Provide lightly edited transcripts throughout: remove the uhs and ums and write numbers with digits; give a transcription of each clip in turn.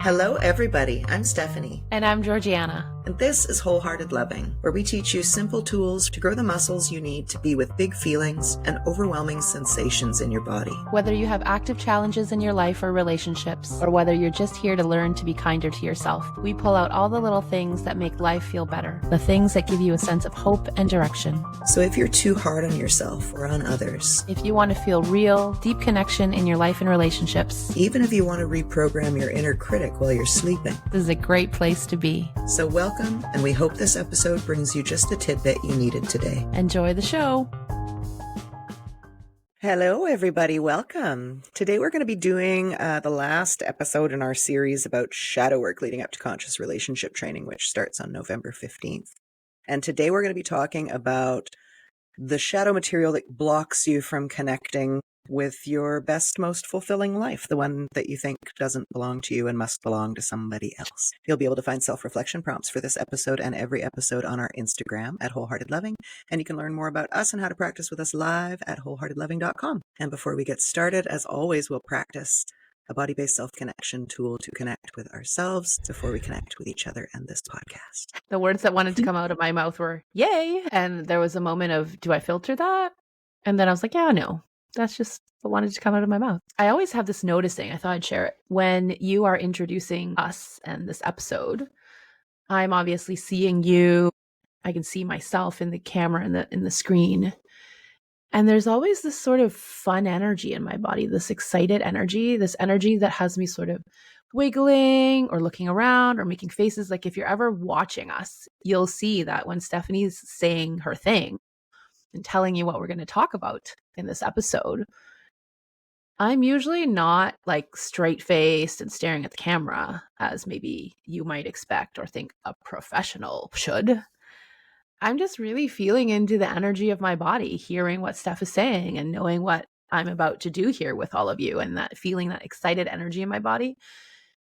Hello, everybody. I'm Stephanie. And I'm Georgianna. And this is Wholehearted Loving, where we teach you simple tools to grow the muscles you need to be with big feelings and overwhelming sensations in your body. Whether you have active challenges in your life or relationships, or whether you're just here to learn to be kinder to yourself, we pull out all the little things that make life feel better, the things that give you a sense of hope and direction. So if you're too hard on yourself or on others, if you want to feel real, deep connection in your life and relationships, even if you want to reprogram your inner critic while you're sleeping, this is a great place to be. So welcome, and we hope this episode brings you just the tidbit you needed today. Enjoy the show. Hello, everybody. Welcome. Today we're going to be doing the last episode in our series about shadow work leading up to conscious relationship training, which starts on November 15th. And today we're going to be talking about the shadow material that blocks you from connecting with your best, most fulfilling life, the one that you think doesn't belong to you and must belong to somebody else. You'll be able to find self-reflection prompts for this episode and every episode on our Instagram at Wholehearted Loving, and you can learn more about us and how to practice with us live at wholeheartedloving.com. And before we get started, as always, we'll practice a body-based self-connection tool to connect with ourselves before we connect with each other and this podcast. The words that wanted to come out of my mouth were, yay! And there was a moment of, do I filter that? And then I was like, yeah, no. That's just what wanted to come out of my mouth. I always have this noticing, I thought I'd share it. When you are introducing us and this episode, I'm obviously seeing you. I can see myself in the camera, in the screen. And there's always this sort of fun energy in my body, this excited energy, this energy that has me sort of wiggling or looking around or making faces. Like if you're ever watching us, you'll see that when Stephanie's saying her thing and telling you what we're going to talk about in this episode, I'm usually not like straight-faced and staring at the camera as maybe you might expect or think a professional should. I'm just really feeling into the energy of my body, hearing what Steph is saying and knowing what I'm about to do here with all of you, and that feeling that excited energy in my body.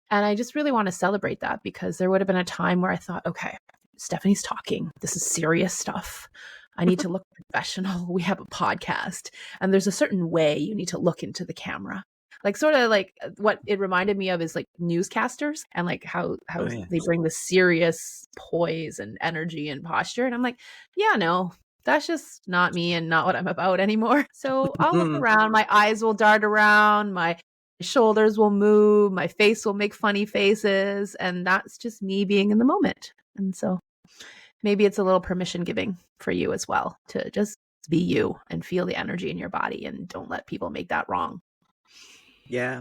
And I just really want to celebrate that, because there would have been a time where I thought, okay, Stephanie's talking. This is serious stuff. I need to look professional. We have a podcast, and there's a certain way you need to look into the camera. Like sort of like what it reminded me of is like newscasters and like how they bring the serious poise and energy and posture. And I'm like, yeah, no, that's just not me and not what I'm about anymore. So I'll look around, my eyes will dart around, my shoulders will move, my face will make funny faces. And that's just me being in the moment. And so maybe it's a little permission giving for you as well to just be you and feel the energy in your body, and don't let people make that wrong. Yeah,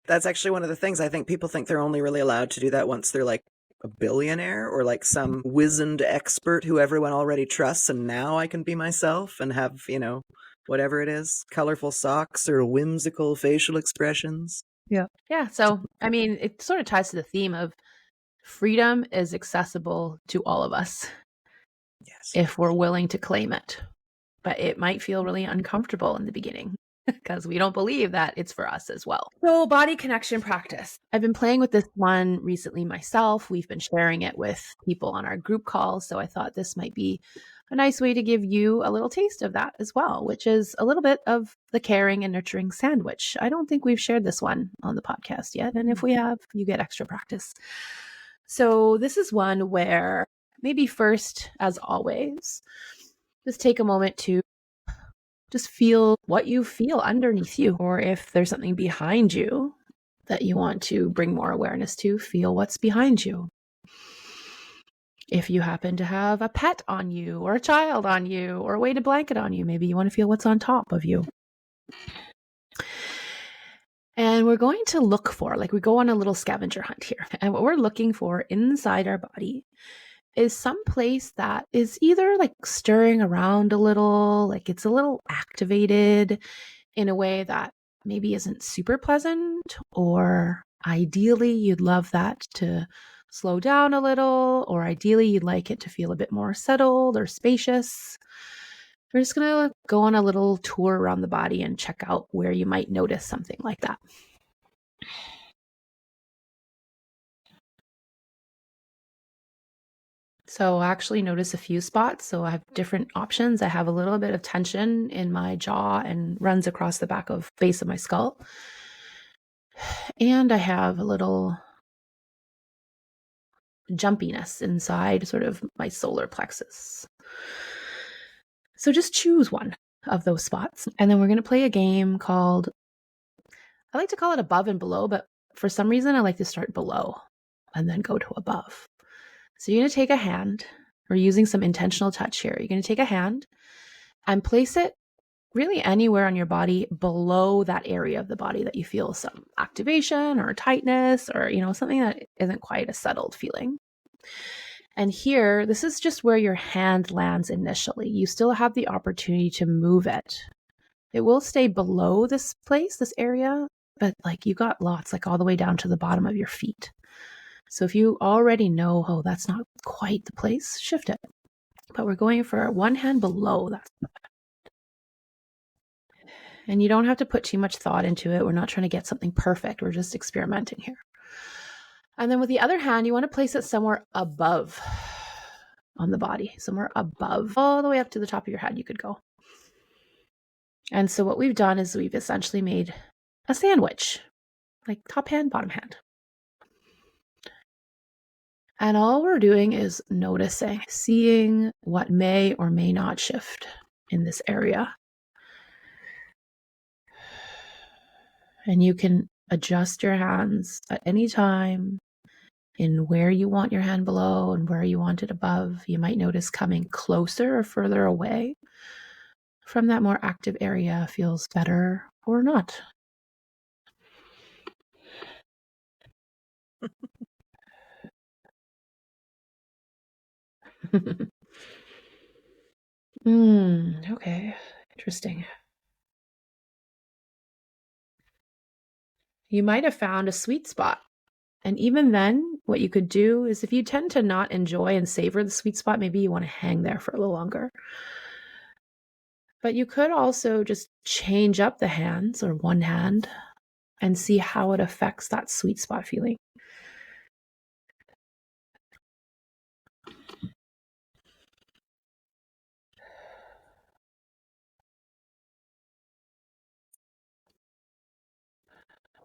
that's actually one of the things. I think people think they're only really allowed to do that once they're like a billionaire or like some wizened expert who everyone already trusts. And now I can be myself and have, whatever it is, colorful socks or whimsical facial expressions. Yeah. Yeah. So, I mean, it sort of ties to the theme of freedom is accessible to all of us. Yes. If we're willing to claim it. But it might feel really uncomfortable in the beginning because we don't believe that it's for us as well. So body connection practice. I've been playing with this one recently myself. We've been sharing it with people on our group calls. So I thought this might be a nice way to give you a little taste of that as well, which is a little bit of the caring and nurturing sandwich. I don't think we've shared this one on the podcast yet. And if we have, you get extra practice. So this is one where maybe first, as always, just take a moment to just feel what you feel underneath you, or if there's something behind you that you want to bring more awareness to, feel what's behind you. If you happen to have a pet on you, or a child on you, or a weighted blanket on you, maybe you want to feel what's on top of you. And we're going to look for, like we go on a little scavenger hunt here, and what we're looking for inside our body is some place that is either like stirring around a little, like it's a little activated in a way that maybe isn't super pleasant, or ideally you'd love that to slow down a little, or ideally you'd like it to feel a bit more settled or spacious. We're just going to go on a little tour around the body and check out where you might notice something like that. So I actually notice a few spots. So I have different options. I have a little bit of tension in my jaw and runs across the base of my skull. And I have a little jumpiness inside sort of my solar plexus. So just choose one of those spots. And then we're going to play a game called, I like to call it above and below, but for some reason I like to start below and then go to above. So you're going to take a hand. We're using some intentional touch here. You're going to take a hand and place it really anywhere on your body below that area of the body that you feel some activation or tightness or, something that isn't quite a settled feeling. And here, this is just where your hand lands initially. You still have the opportunity to move it. It will stay below this place, this area, but you got lots, all the way down to the bottom of your feet. So if you already know, oh, that's not quite the place, shift it. But we're going for one hand below that. And you don't have to put too much thought into it. We're not trying to get something perfect. We're just experimenting here. And then with the other hand, you want to place it somewhere above on the body, somewhere above, all the way up to the top of your head you could go. And so what we've done is we've essentially made a sandwich, top hand, bottom hand. And all we're doing is noticing, seeing what may or may not shift in this area. And you can adjust your hands at any time in where you want your hand below and where you want it above. You might notice coming closer or further away from that more active area feels better or not. Okay, interesting. You might have found a sweet spot. And even then, what you could do is if you tend to not enjoy and savor the sweet spot, maybe you want to hang there for a little longer. But you could also just change up the hands or one hand and see how it affects that sweet spot feeling.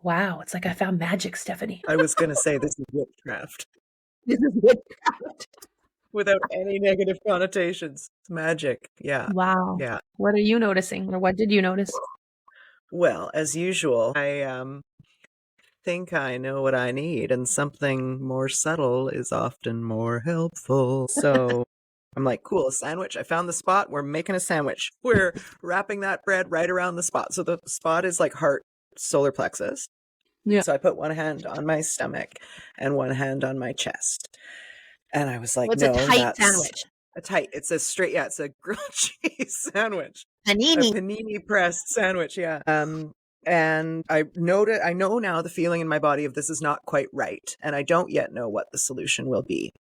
Wow, it's like I found magic, Stephanie. I was going to say this is witchcraft. This is witchcraft. Without any negative connotations. It's magic. Yeah. Wow. Yeah. What are you noticing, or what did you notice? Well, as usual, I think I know what I need, and something more subtle is often more helpful. So I'm like, cool, a sandwich. I found the spot. We're making a sandwich. We're wrapping that bread right around the spot. So the spot is heart, solar plexus. Yeah. So I put one hand on my stomach and one hand on my chest. And I was like, What's no, a tight that's sandwich? it's a straight, it's a grilled cheese sandwich. Panini. A panini pressed sandwich, yeah. And I know now the feeling in my body of this is not quite right. And I don't yet know what the solution will be.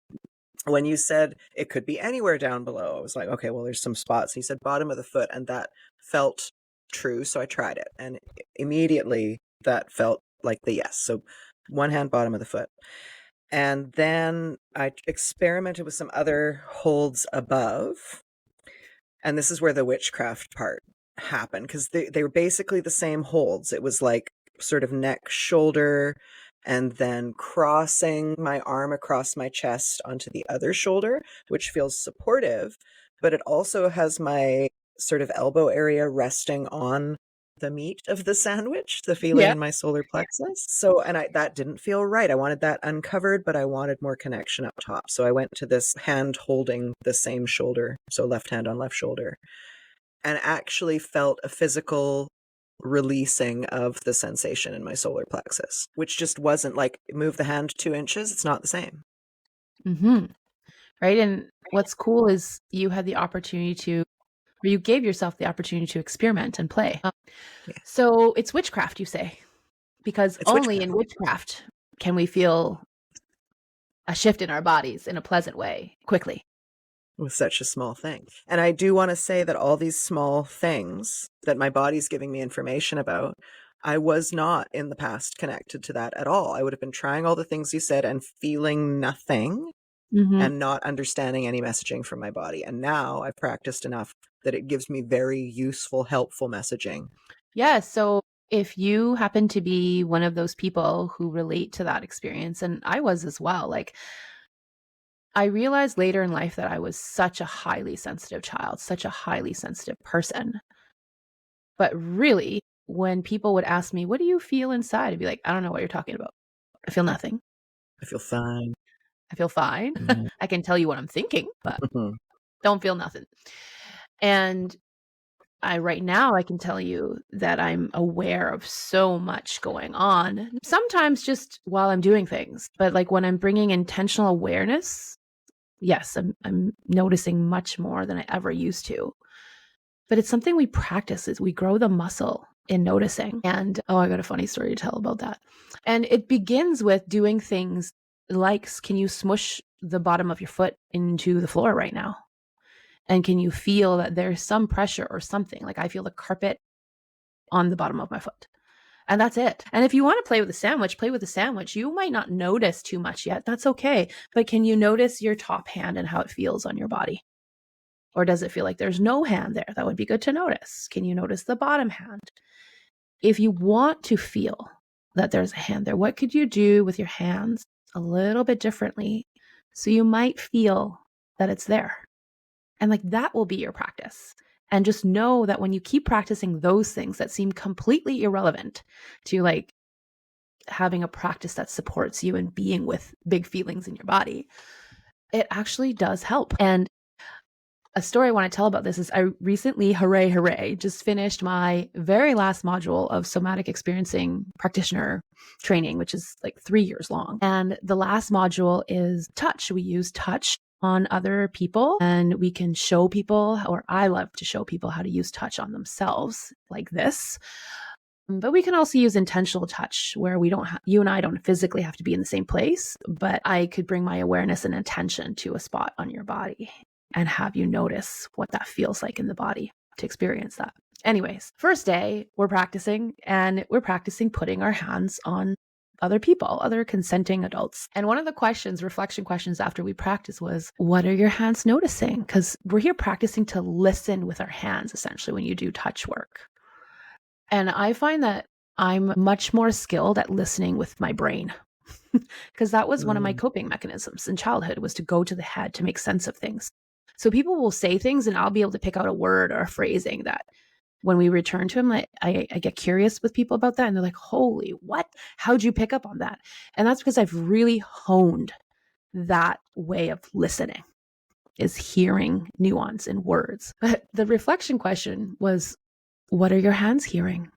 When you said it could be anywhere down below, I was like, okay, well, there's some spots. You said bottom of the foot, and that felt true. So I tried it. And immediately that felt like the yes. So one hand, bottom of the foot. And then I experimented with some other holds above. And this is where the witchcraft part happened, because they were basically the same holds. It was sort of neck, shoulder, and then crossing my arm across my chest onto the other shoulder, which feels supportive, but it also has my sort of elbow area resting on the meat of the sandwich, the feeling in my solar plexus. So, and that didn't feel right. I wanted that uncovered, but I wanted more connection up top. So I went to this hand holding the same shoulder. So left hand on left shoulder, and actually felt a physical releasing of the sensation in my solar plexus, which just wasn't move the hand 2 inches. It's not the same. Mm-hmm. Right. And what's cool is you had the opportunity or you gave yourself the opportunity to experiment and play. So it's witchcraft, you say, because It's only witchcraft. in witchcraft can we feel a shift in our bodies in a pleasant way quickly. With such a small thing. And I do want to say that all these small things that my body's giving me information about, I was not in the past connected to that at all. I would have been trying all the things you said and feeling nothing and not understanding any messaging from my body. And now I've practiced enough that it gives me very useful, helpful messaging. Yeah. So if you happen to be one of those people who relate to that experience, and I was as well, I realized later in life that I was such a highly sensitive child, such a highly sensitive person. But really, when people would ask me, what do you feel inside? I'd be like, I don't know what you're talking about. I feel nothing. I feel fine. I feel fine. Mhm. I can tell you what I'm thinking, but Mhm. don't feel nothing. And right now I can tell you that I'm aware of so much going on, sometimes just while I'm doing things, but like when I'm bringing intentional awareness, yes, I'm noticing much more than I ever used to. But it's something we practice, is we grow the muscle in noticing. And I got a funny story to tell about that. And it begins with doing things like, can you smush the bottom of your foot into the floor right now? And can you feel that there's some pressure or something? Like I feel the carpet on the bottom of my foot. And that's it. And if you want to play with a sandwich, play with a sandwich. You might not notice too much yet. That's okay. But can you notice your top hand and how it feels on your body? Or does it feel like there's no hand there? That would be good to notice. Can you notice the bottom hand? If you want to feel that there's a hand there, what could you do with your hands a little bit differently so you might feel that it's there? And like that will be your practice. And just know that when you keep practicing those things that seem completely irrelevant to like having a practice that supports you and being with big feelings in your body, it actually does help. And a story I want to tell about this is I recently, hooray, just finished my very last module of somatic experiencing practitioner training, which is like 3 years long. And the last module is touch. We use touch on other people and we can show people, or I love to show people how to use touch on themselves like this. But we can also use intentional touch where you and I don't physically have to be in the same place, but I could bring my awareness and attention to a spot on your body and have you notice what that feels like in the body to experience that. Anyways, first day, we're practicing putting our hands on other people, other consenting adults. And one of the reflection questions after we practice was, what are your hands noticing? Because we're here practicing to listen with our hands, essentially, when you do touch work. And I find that I'm much more skilled at listening with my brain because that was one of my coping mechanisms in childhood, was to go to the head to make sense of things. So people will say things and I'll be able to pick out a word or a phrasing that when we return to them, I get curious with people about that. And they're like, holy, what? How'd you pick up on that? And that's because I've really honed that way of listening, is hearing nuance in words. But the reflection question was, what are your hands hearing?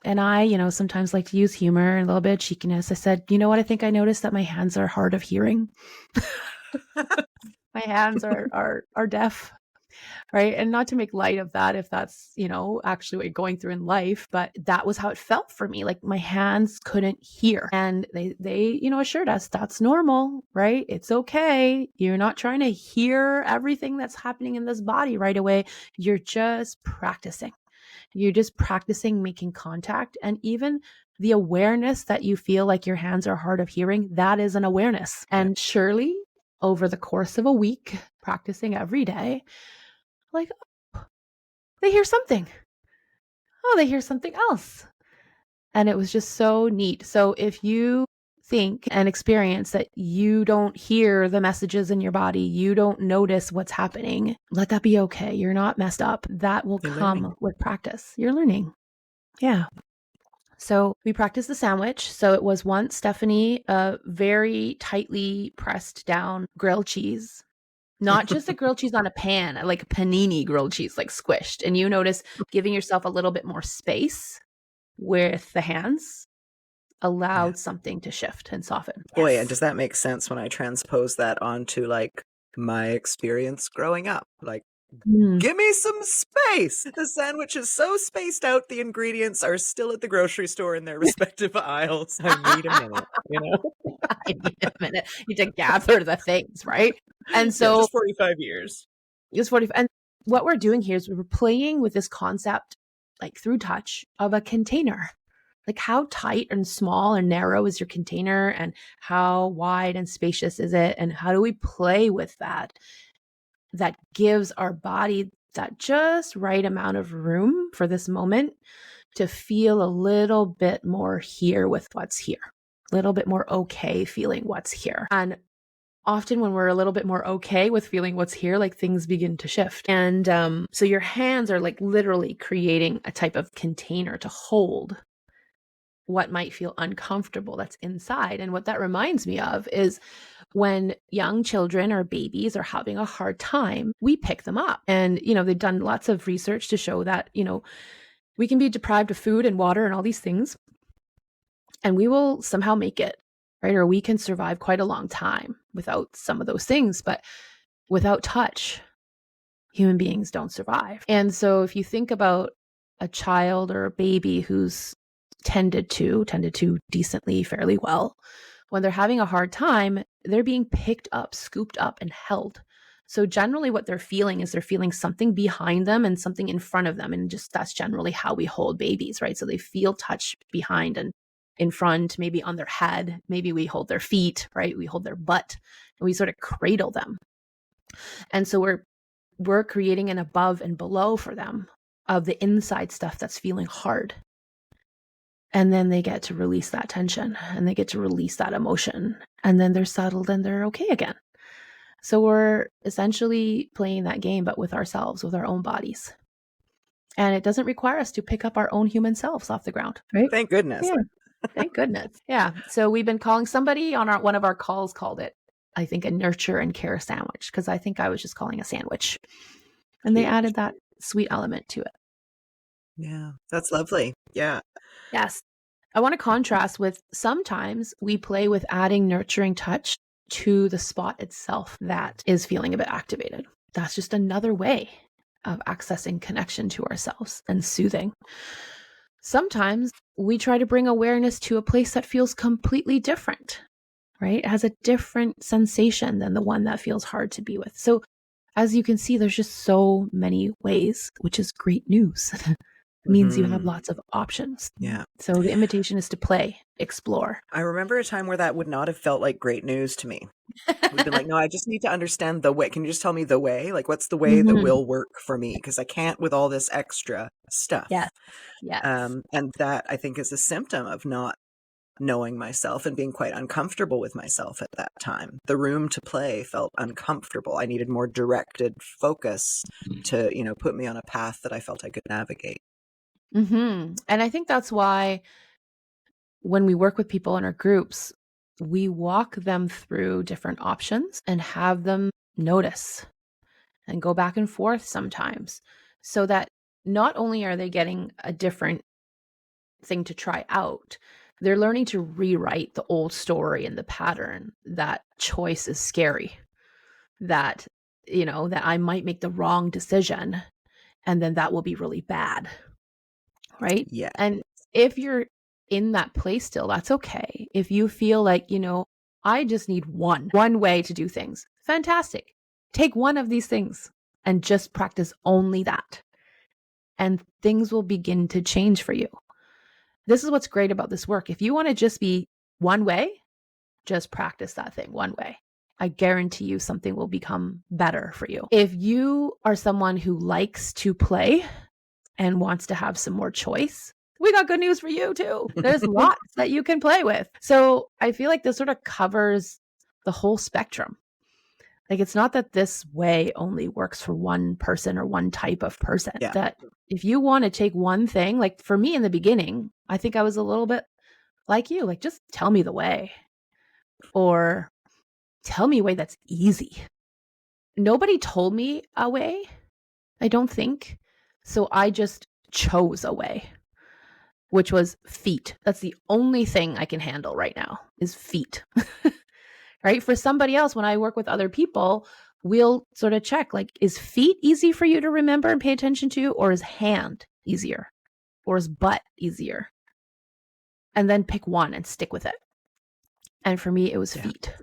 And I, sometimes like to use humor and a little bit of cheekiness. I said, you know what? I think I noticed that my hands are hard of hearing. My hands are deaf, right? And not to make light of that, if that's, actually what you're going through in life, but that was how it felt for me. Like my hands couldn't hear. And they assured us that's normal, right? It's okay. You're not trying to hear everything that's happening in this body right away. You're just practicing. You're just practicing making contact. And even the awareness that you feel like your hands are hard of hearing, that is an awareness. And surely over the course of a week, practicing every day, like, oh, they hear something. Oh, they hear something else. And it was just so neat. So if you think and experience that you don't hear the messages in your body, you don't notice what's happening, let that be okay. You're not messed up. That will come with practice. You're learning. Yeah. So we practiced the sandwich. So it was once, Stephanie, a very tightly pressed down grilled cheese, not just a grilled cheese on a pan, like a panini grilled cheese, like squished. And you notice giving yourself a little bit more space with the hands allowed something to shift and soften. Boy, Yes. and does that make sense when I transpose that onto like my experience growing up? Like, give me some space. The sandwich is so spaced out, the ingredients are still at the grocery store in their respective aisles. I need a minute, I need a minute. You need to gather the things, right? And so just 45 years. Just 45. And what we're doing here is we're playing with this concept, like through touch, of a container. Like how tight and small and narrow is your container, and how wide and spacious is it? And how do we play with that? That gives our body that just right amount of room for this moment to feel a little bit more here with what's here, a little bit more okay feeling what's here. And often when we're a little bit more okay with feeling what's here, like things begin to shift. And so your hands are like literally creating a type of container to hold what might feel uncomfortable that's inside. And what that reminds me of is when young children or babies are having a hard time, we pick them up. And, they've done lots of research to show that, we can be deprived of food and water and all these things, and we will somehow make it, right? Or we can survive quite a long time without some of those things. But without touch, human beings don't survive. And so if you think about a child or a baby who's tended to decently, fairly well, when they're having a hard time, they're being picked up, scooped up, and held. So generally what they're feeling is they're feeling something behind them and something in front of them. And just that's generally how we hold babies, right? So they feel touch behind and in front, maybe on their head. Maybe we hold their feet, right? We hold their butt and we sort of cradle them. And so we're creating an above and below for them of the inside stuff that's feeling hard. And then they get to release that tension and they get to release that emotion. And then they're settled and they're okay again. So we're essentially playing that game, but with ourselves, with our own bodies. And it doesn't require us to pick up our own human selves off the ground, right? Thank goodness. Yeah. Thank goodness. Yeah. So we've been calling somebody on one of our calls called it, I think, a nurture and care sandwich, because I think I was just calling a sandwich. And they added that sweet element to it. Yeah, that's lovely. Yeah. Yes. I want to contrast with sometimes we play with adding nurturing touch to the spot itself that is feeling a bit activated. That's just another way of accessing connection to ourselves and soothing. Sometimes we try to bring awareness to a place that feels completely different, right? It has a different sensation than the one that feels hard to be with. So as you can see, there's just so many ways, which is great news. It means you have lots of options. Yeah. So the invitation is to play, explore. I remember a time where that would not have felt like great news to me. We've been like, no, I just need to understand the way. Can you just tell me the way? Like, what's the way that will work for me? Because I can't with all this extra stuff. Yes. Yes. And that, I think, is a symptom of not knowing myself and being quite uncomfortable with myself at that time. The room to play felt uncomfortable. I needed more directed focus to, put me on a path that I felt I could navigate. And I think that's why when we work with people in our groups, we walk them through different options and have them notice and go back and forth sometimes, so that not only are they getting a different thing to try out, they're learning to rewrite the old story and the pattern that choice is scary, that, that I might make the wrong decision and then that will be really bad. Right? Yeah. And if you're in that place still, that's okay. If you feel like, I just need one way to do things, fantastic. Take one of these things and just practice only that. And things will begin to change for you. This is what's great about this work. If you want to just be one way, just practice that thing one way. I guarantee you something will become better for you. If you are someone who likes to play and wants to have some more choice, we got good news for you too. There's lots that you can play with. So I feel like this sort of covers the whole spectrum. Like, it's not that this way only works for one person or one type of person. Yeah. That if you want to take one thing, like for me in the beginning, I think I was a little bit like you, like, just tell me the way, or tell me a way that's easy. Nobody told me a way, I don't think. So I just chose a way, which was feet. That's the only thing I can handle right now is feet. Right? For somebody else, when I work with other people, we'll sort of check, like, is feet easy for you to remember and pay attention to, or is hand easier, or is butt easier? And then pick one and stick with it. And for me, it was feet.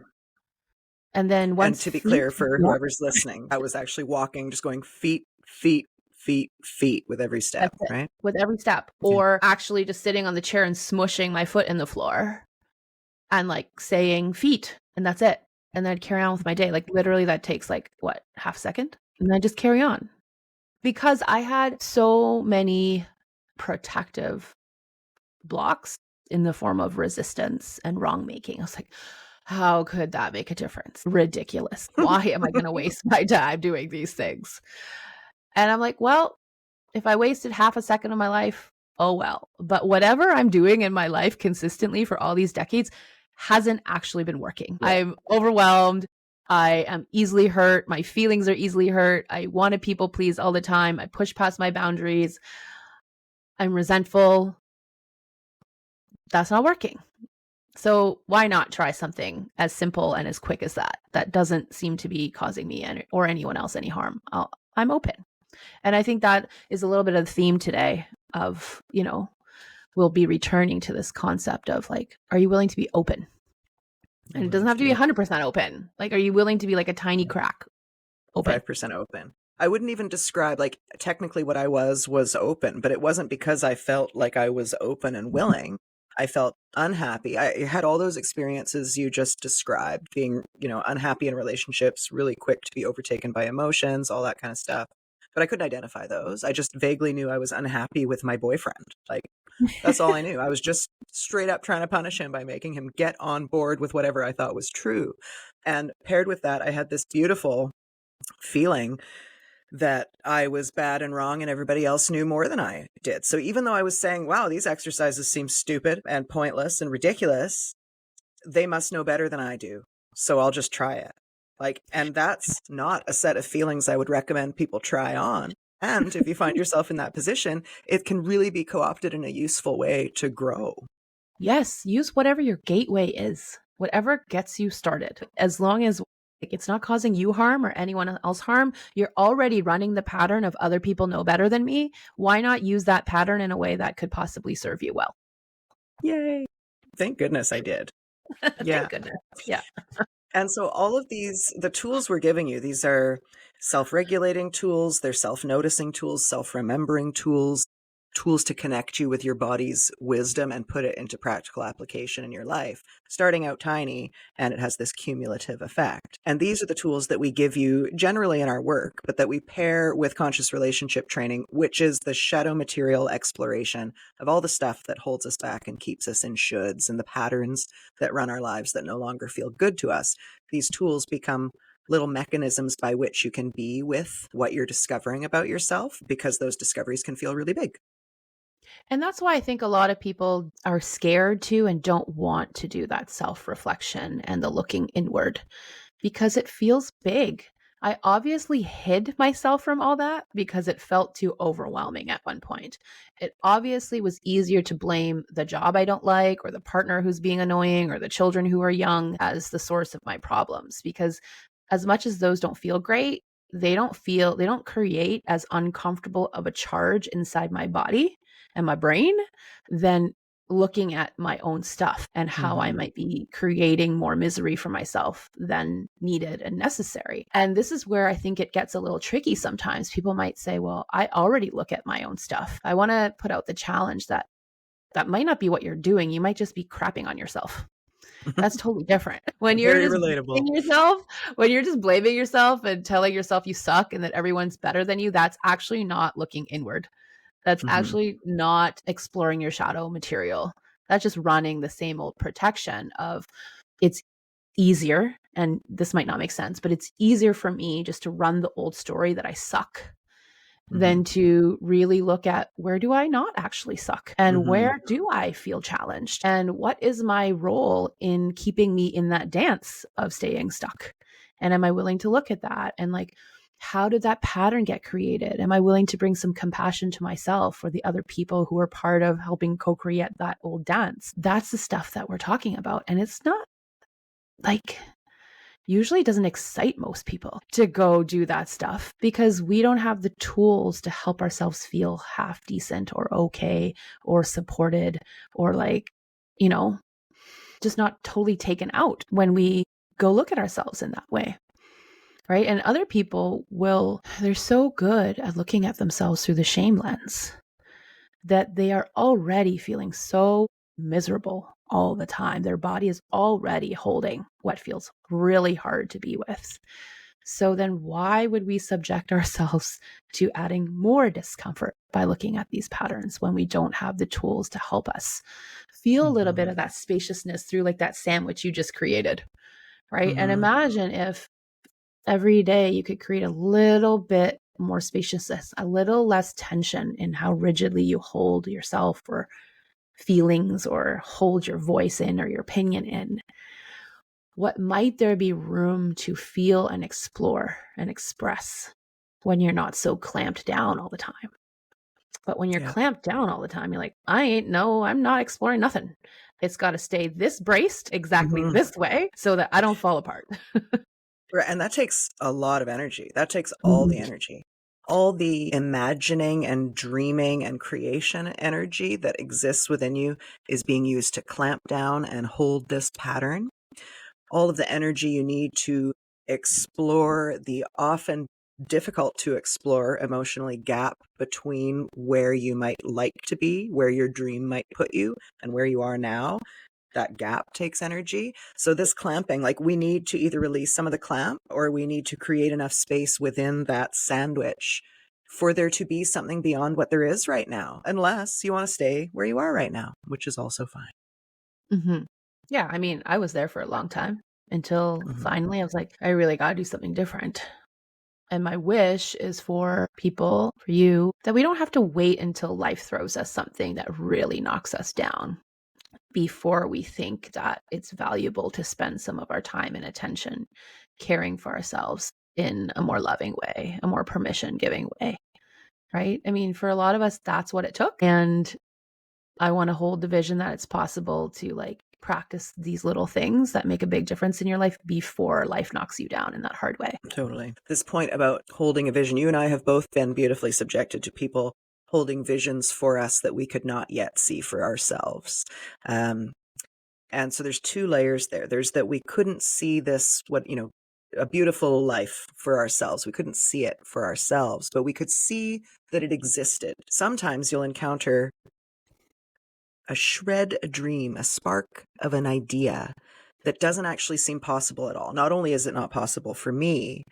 And then once, and to be clear for whoever's listening, I was actually walking, just going feet, feet, feet, feet with every step, right? With every step. Or actually just sitting on the chair and smushing my foot in the floor and like saying feet, and that's it. And then I'd carry on with my day. Like, literally that takes like, what, half a second? And then I just carry on. Because I had so many protective blocks in the form of resistance and wrong making. I was like, How could that make a difference? Ridiculous. Why am I going to waste my time doing these things? And I'm like, well, if I wasted half a second of my life, oh well. But whatever I'm doing in my life consistently for all these decades hasn't actually been working. Yeah. I'm overwhelmed. I am easily hurt. My feelings are easily hurt. I want to people please all the time. I push past my boundaries. I'm resentful. That's not working. So why not try something as simple and as quick as that? That doesn't seem to be causing me or anyone else any harm. I'm open. And I think that is a little bit of the theme today of, we'll be returning to this concept of like, are you willing to be open? And it doesn't have to be 100% open. Like, are you willing to be like a tiny crack open? 5% open. I wouldn't even describe, like, technically what I was open, but it wasn't because I felt like I was open and willing. I felt unhappy. I had all those experiences you just described, being, unhappy in relationships, really quick to be overtaken by emotions, all that kind of stuff. But I couldn't identify those. I just vaguely knew I was unhappy with my boyfriend. Like, that's all I knew. I was just straight up trying to punish him by making him get on board with whatever I thought was true. And paired with that, I had this beautiful feeling that I was bad and wrong and everybody else knew more than I did. So even though I was saying, wow, these exercises seem stupid and pointless and ridiculous, they must know better than I do. So I'll just try it. And that's not a set of feelings I would recommend people try on. And if you find yourself in that position, it can really be co-opted in a useful way to grow. Yes, use whatever your gateway is, whatever gets you started. As long as it's not causing you harm or anyone else harm, you're already running the pattern of other people know better than me. Why not use that pattern in a way that could possibly serve you well? Yay. Thank goodness I did. Yeah. Thank goodness. Yeah. And so all of the tools we're giving you, these are self-regulating tools, they're self-noticing tools, self-remembering tools, tools to connect you with your body's wisdom and put it into practical application in your life, starting out tiny, and it has this cumulative effect. And these are the tools that we give you generally in our work, but that we pair with conscious relationship training, which is the shadow material exploration of all the stuff that holds us back and keeps us in shoulds and the patterns that run our lives that no longer feel good to us. These tools become little mechanisms by which you can be with what you're discovering about yourself, because those discoveries can feel really big. And that's why I think a lot of people are scared to and don't want to do that self-reflection and the looking inward because it feels big. I obviously hid myself from all that because it felt too overwhelming at one point. It obviously was easier to blame the job I don't like or the partner who's being annoying or the children who are young as the source of my problems, because as much as those don't feel great, they don't create as uncomfortable of a charge inside my body and my brain than looking at my own stuff and how I might be creating more misery for myself than needed and necessary. And this is where I think it gets a little tricky sometimes. People might say, well, I already look at my own stuff. I want to put out the challenge that might not be what you're doing. You might just be crapping on yourself. That's totally different. When you're Very just relatable. blaming yourself, when you're just blaming yourself and telling yourself you suck and that everyone's better than you, that's actually not looking inward. That's actually not exploring your shadow material. That's just running the same old protection of it's easier, and this might not make sense, but it's easier for me just to run the old story that I suck than to really look at where do I not actually suck and where do I feel challenged and what is my role in keeping me in that dance of staying stuck. And am I willing to look at that and like, how did that pattern get created? Am I willing to bring some compassion to myself or the other people who are part of helping co-create that old dance? That's the stuff that we're talking about. And it's not like, usually doesn't excite most people to go do that stuff because we don't have the tools to help ourselves feel half decent or okay or supported or like, just not totally taken out when we go look at ourselves in that way. Right. And other people they're so good at looking at themselves through the shame lens that they are already feeling so miserable all the time. Their body is already holding what feels really hard to be with. So then why would we subject ourselves to adding more discomfort by looking at these patterns when we don't have the tools to help us feel a little bit of that spaciousness through like that sandwich you just created, right? And imagine if every day you could create a little bit more spaciousness, a little less tension in how rigidly you hold yourself or feelings or hold your voice in or your opinion in. What might there be room to feel and explore and express when you're not so clamped down all the time? But when you're clamped down all the time, you're like, I'm not exploring nothing. It's got to stay this braced exactly this way so that I don't fall apart. Right, and that takes a lot of energy. That takes all the energy. All the imagining and dreaming and creation energy that exists within you is being used to clamp down and hold this pattern. All of the energy you need to explore the often difficult to explore emotionally gap between where you might like to be, where your dream might put you, and where you are now. That gap takes energy. So this clamping, like we need to either release some of the clamp or we need to create enough space within that sandwich for there to be something beyond what there is right now, unless you want to stay where you are right now, which is also fine. Yeah, I mean, I was there for a long time until finally I was like, I really got to do something different. And my wish is for people, for you, that we don't have to wait until life throws us something that really knocks us down before we think that it's valuable to spend some of our time and attention caring for ourselves in a more loving way, a more permission giving way, right? I mean, for a lot of us, that's what it took. And I want to hold the vision that it's possible to like practice these little things that make a big difference in your life before life knocks you down in that hard way. Totally. This point about holding a vision, you and I have both been beautifully subjected to people holding visions for us that we could not yet see for ourselves. And so there's two layers there. There's that we couldn't see this, a beautiful life for ourselves. We couldn't see it for ourselves, but we could see that it existed. Sometimes you'll encounter a shred, a dream, a spark of an idea that doesn't actually seem possible at all. Not only is it not possible for me,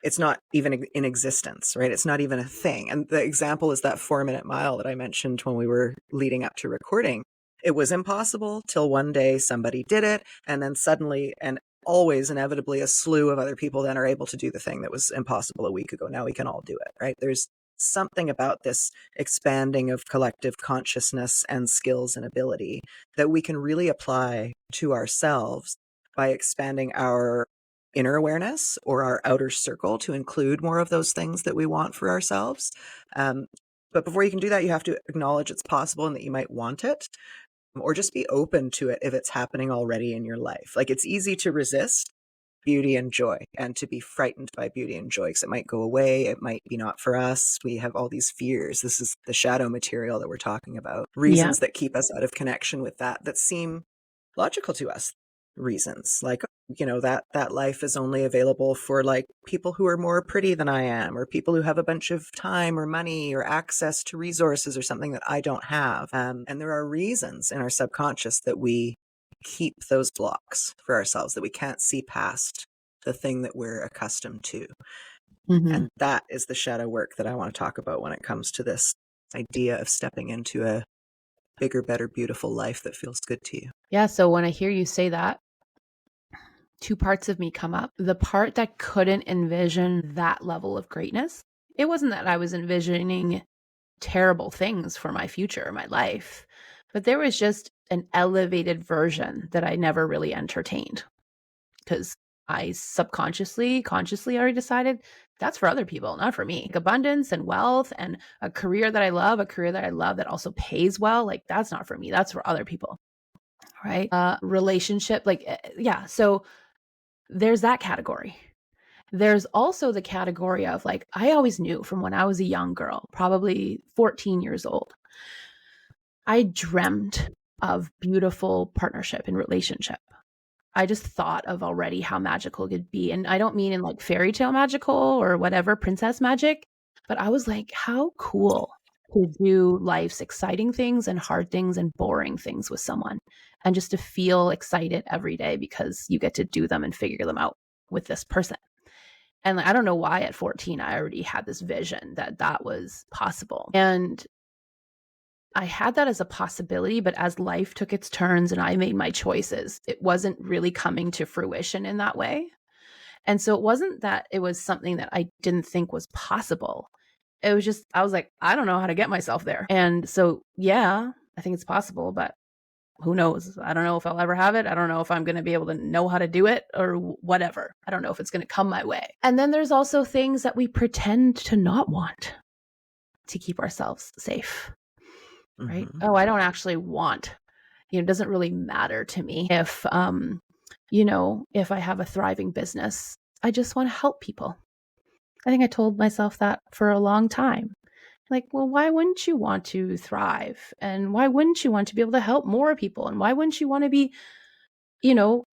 it's not even in existence, right? It's not even a thing. And the example is that 4-minute mile that I mentioned when we were leading up to recording. It was impossible till one day somebody did it. And then suddenly, and always inevitably, a slew of other people then are able to do the thing that was impossible a week ago. Now we can all do it, right? There's something about this expanding of collective consciousness and skills and ability that we can really apply to ourselves by expanding our inner awareness or our outer circle to include more of those things that we want for ourselves. But before you can do that, you have to acknowledge it's possible and that you might want it, or just be open to it if it's happening already in your life. Like it's easy to resist beauty and joy and to be frightened by beauty and joy because it might go away. It might be not for us. We have all these fears. This is the shadow material that we're talking about. Reasons that keep us out of connection with that seem logical to us. Reasons like, that life is only available for like people who are more pretty than I am, or people who have a bunch of time or money or access to resources or something that I don't have. And there are reasons in our subconscious that we keep those blocks for ourselves, that we can't see past the thing that we're accustomed to. And that is the shadow work that I want to talk about when it comes to this idea of stepping into a bigger, better, beautiful life that feels good to you. Yeah. So when I hear you say that, two parts of me come up. The part that couldn't envision that level of greatness. It wasn't that I was envisioning terrible things for my future, my life, but there was just an elevated version that I never really entertained because I consciously already decided that's for other people, not for me. Like abundance and wealth and a career that I love that also pays well. Like that's not for me. That's for other people. Right. Relationship. Yeah. So there's that category. There's also the category of like, I always knew from when I was a young girl, probably 14 years old, I dreamt of beautiful partnership and relationship. I just thought of already how magical it could be. And I don't mean in like fairy tale magical or whatever, princess magic, but I was like, how cool to do life's exciting things and hard things and boring things with someone. And just to feel excited every day because you get to do them and figure them out with this person. And I don't know why at 14, I already had this vision that that was possible. And I had that as a possibility, but as life took its turns and I made my choices, it wasn't really coming to fruition in that way. And so it wasn't that it was something that I didn't think was possible. It was just, I was like, I don't know how to get myself there. And so, yeah, I think it's possible, but who knows? I don't know if I'll ever have it. I don't know if I'm going to be able to know how to do it or whatever. I don't know if it's going to come my way. And then there's also things that we pretend to not want to keep ourselves safe, right? Mm-hmm. Oh, I don't actually want, it doesn't really matter to me if, if I have a thriving business. I just want to help people. I think I told myself that for a long time. Like, well, why wouldn't you want to thrive? And why wouldn't you want to be able to help more people? And why wouldn't you want to be,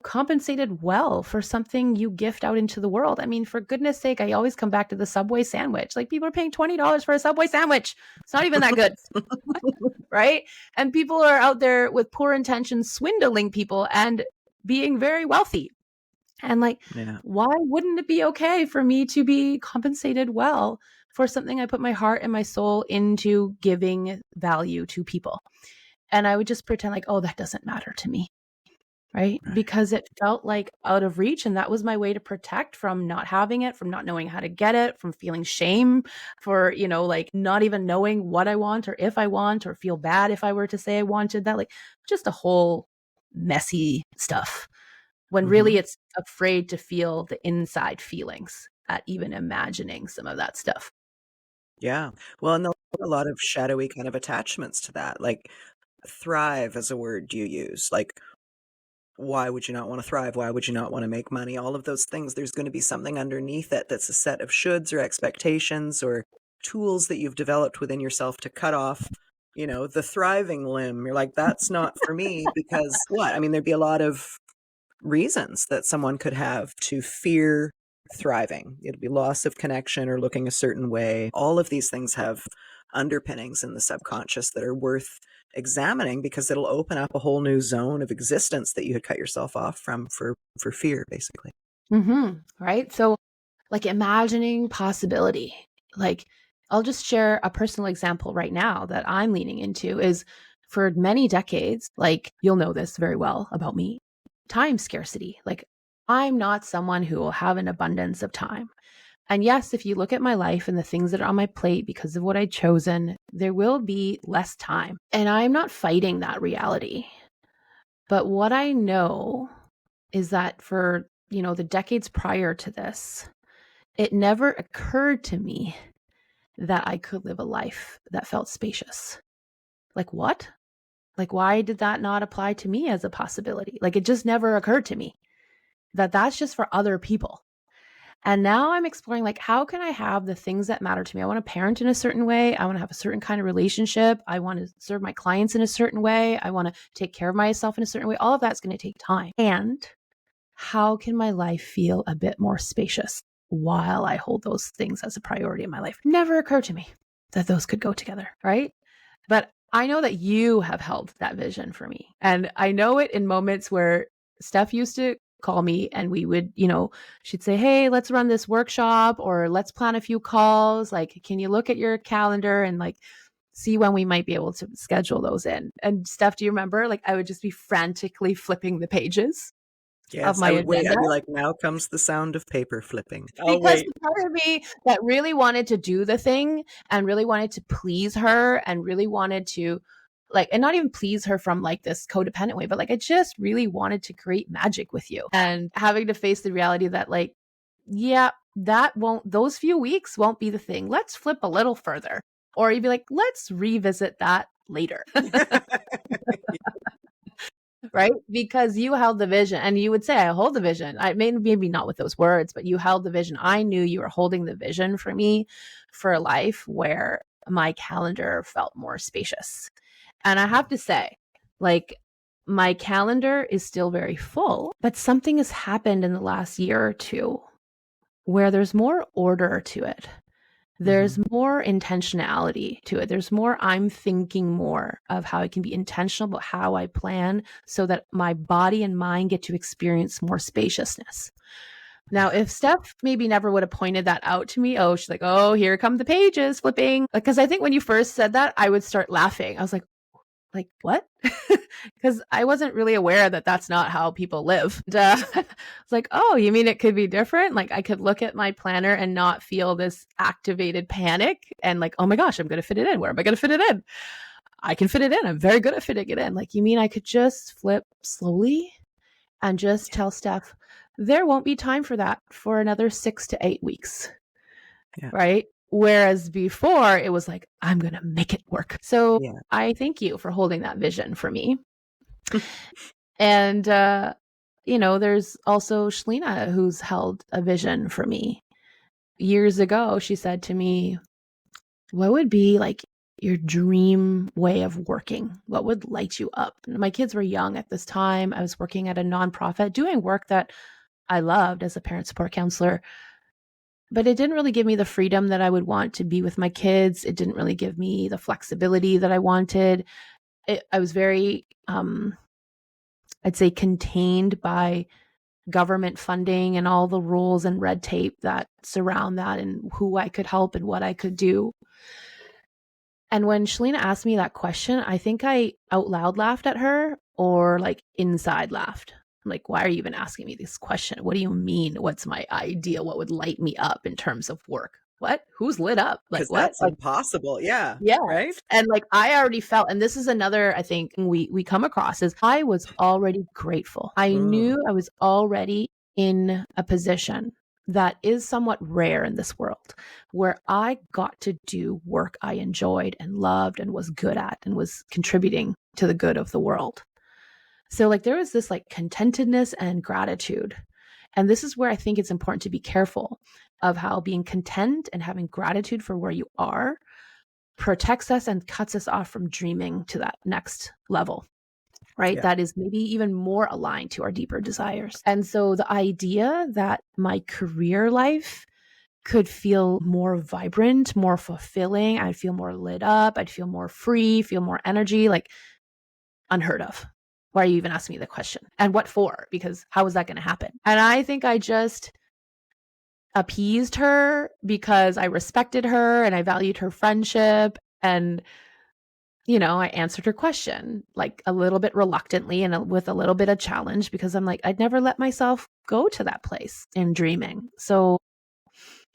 compensated well for something you gift out into the world? I mean, for goodness sake, I always come back to the Subway sandwich. Like, people are paying $20 for a Subway sandwich. It's not even that good. Right? And people are out there with poor intentions, swindling people and being very wealthy. And why wouldn't it be okay for me to be compensated well for something I put my heart and my soul into giving value to people? And I would just pretend like, oh, that doesn't matter to me. Right? Because it felt like out of reach. And that was my way to protect from not having it, from not knowing how to get it, from feeling shame for, not even knowing what I want or if I want, or feel bad if I were to say I wanted that, just a whole messy stuff. When really it's afraid to feel the inside feelings at even imagining some of that stuff. Yeah. Well, and there's a lot of shadowy kind of attachments to that. Like thrive as a word you use. Like, why would you not want to thrive? Why would you not want to make money? All of those things, there's going to be something underneath it that's a set of shoulds or expectations or tools that you've developed within yourself to cut off, the thriving limb. You're like, that's not for me because what? I mean, there'd be a lot of reasons that someone could have to fear thriving. It'd be loss of connection or looking a certain way. All of these things have underpinnings in the subconscious that are worth examining because it'll open up a whole new zone of existence that you had cut yourself off from for fear, basically. Right? So imagining possibility. I'll just share a personal example right now that I'm leaning into is for many decades, you'll know this very well about me, time scarcity. I'm not someone who will have an abundance of time. And yes, if you look at my life and the things that are on my plate because of what I've chosen, there will be less time. And I'm not fighting that reality. But what I know is that for, the decades prior to this, it never occurred to me that I could live a life that felt spacious. What? Why did that not apply to me as a possibility? It just never occurred to me that that's just for other people. And now I'm exploring, how can I have the things that matter to me? I want to parent in a certain way. I want to have a certain kind of relationship. I want to serve my clients in a certain way. I want to take care of myself in a certain way. All of that's going to take time. And how can my life feel a bit more spacious while I hold those things as a priority in my life? Never occurred to me that those could go together, right? But I know that you have held that vision for me. And I know it in moments where Steph used to call me and we would, she'd say, hey, let's run this workshop or let's plan a few calls. Can you look at your calendar and see when we might be able to schedule those in? And Steph, do you remember? I would just be frantically flipping the pages. Yes, of my I would wait. agenda. I'd be like, now comes the sound of paper flipping. Because the part of me that really wanted to do the thing and really wanted to please her and really wanted to and not even please her from this codependent way, but I just really wanted to create magic with you and having to face the reality that yeah, those few weeks won't be the thing. Let's flip a little further. Or you'd be like, let's revisit that later. Right? Because you held the vision and you would say, I hold the vision. I maybe not with those words, but you held the vision. I knew you were holding the vision for me for a life where my calendar felt more spacious. And I have to say, my calendar is still very full, but something has happened in the last year or two where there's more order to it. There's more intentionality to it. There's more, I'm thinking more of how I can be intentional about how I plan so that my body and mind get to experience more spaciousness. Now, if Steph maybe never would have pointed that out to me, oh, she's like, oh, here come the pages flipping. Because I think when you first said that, I would start laughing. I was like what? Because I wasn't really aware that that's not how people live. And, it's like, oh, you mean it could be different? Like I could look at my planner and not feel this activated panic and like, oh my gosh, I'm going to fit it in. Where am I going to fit it in? I can fit it in. I'm very good at fitting it in. Like, you mean I could just flip slowly and just tell Steph, there won't be time for that for another 6 to 8 weeks. Yeah. Right. Whereas before it was like, I'm going to make it work. So Yeah. I thank you for holding that vision for me. And, there's also Shlina who's held a vision for me. Years ago, she said to me, what would be like your dream way of working? What would light you up? My kids were young at this time. I was working at a nonprofit doing work that I loved as a parent support counselor, but it didn't really give me the freedom that I would want to be with my kids. It didn't really give me the flexibility that I wanted. I was very, I'd say, contained by government funding and all the rules and red tape that surround that and who I could help and what I could do. And when Shalina asked me that question, I think I out loud laughed at her or like inside laughed. I'm like, why are you even asking me this question? What do you mean? What's my ideal? What would light me up in terms of work? What? Who's lit up? Like Because what? that's Like, impossible. Yeah. yeah. Right. And like I already felt, and this is another I think we come across is I was already grateful. I Mm. knew I was already in a position that is somewhat rare in this world where I got to do work I enjoyed and loved and was good at and was contributing to the good of the world. So like there was this like contentedness and gratitude. And this is where I think it's important to be careful of how being content and having gratitude for where you are protects us and cuts us off from dreaming to that next level, right? Yeah. That is maybe even more aligned to our deeper desires. And so the idea that my career life could feel more vibrant, more fulfilling, I'd feel more lit up, I'd feel more free, feel more energy, like unheard of. Why are you even asking me the question? And what for? Because how is that going to happen? And I think I just appeased her because I respected her and I valued her friendship. And, I answered her question like a little bit reluctantly and with a little bit of challenge because I'm like, I'd never let myself go to that place in dreaming. So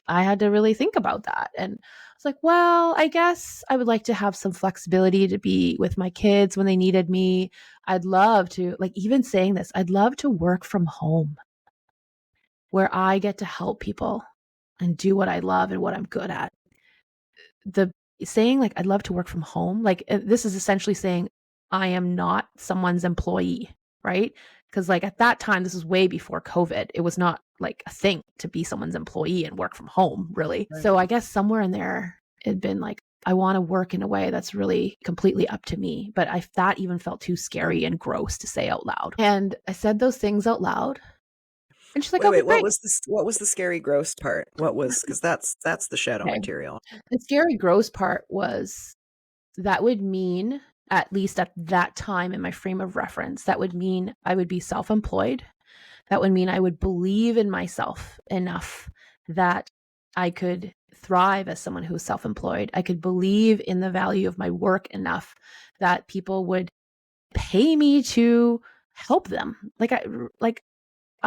I had to really think about that. And I was like, well, I guess I would like to have some flexibility to be with my kids when they needed me. I'd love to, like, even saying this, I'd love to work from home where I get to help people and do what I love and what I'm good at. The saying, like, I'd love to work from home, like, this is essentially saying I am not someone's employee, right? Because, like, at that time, this was way before COVID. It was not like a thing to be someone's employee and work from home, really. Right. So I guess somewhere in there, it'd been like, I want to work in a way that's really completely up to me. But that even felt too scary and gross to say out loud. And I said those things out loud. And she's like, okay, Wait. great. What was the scary gross part? What was, because that's the shadow Okay. material. The scary gross part was that would mean, at least at that time in my frame of reference, that would mean I would be self-employed. That would mean I would believe in myself enough that I could thrive as someone who's self-employed. I could believe in the value of my work enough that people would pay me to help them.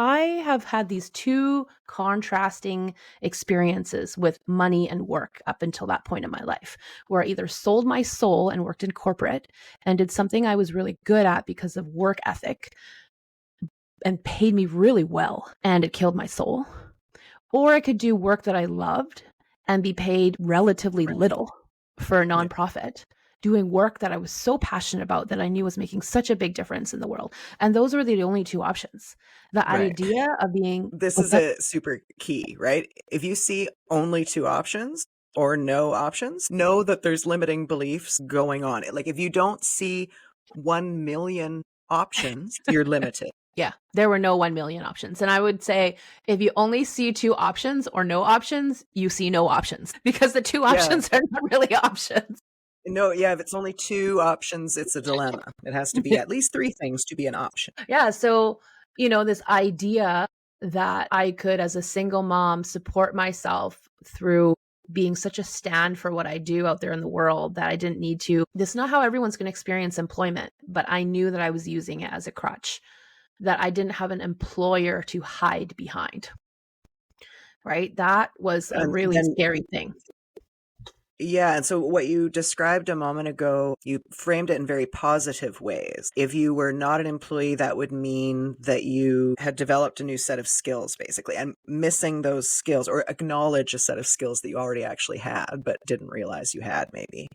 I have had these two contrasting experiences with money and work up until that point in my life, where I either sold my soul and worked in corporate and did something I was really good at because of work ethic and paid me really well, and it killed my soul. Or I could do work that I loved and be paid relatively Right. little for a Yeah. nonprofit, doing work that I was so passionate about that I knew was making such a big difference in the world. And those were the only two options. The Right. idea of being This is a super key, right? If you see only two options or no options, know that there's limiting beliefs going on. Like if you don't see 1 million options, you're limited. yeah, there were no 1 million options. And I would say if you only see two options or no options, you see no options because the two Yeah. options are not really options. No, yeah, if it's only two options, it's a dilemma. It has to be at least three things to be an option. Yeah. So, this idea that I could, as a single mom, support myself through being such a stand for what I do out there in the world, that I didn't need to. This is not how everyone's going to experience employment, but I knew that I was using it as a crutch, that I didn't have an employer to hide behind. Right? That was a And really then, scary thing. yeah. And so what you described a moment ago, you framed it in very positive ways. If you were not an employee, that would mean that you had developed a new set of skills, basically, and missing those skills, or acknowledge a set of skills that you already actually had, but didn't realize you had, maybe.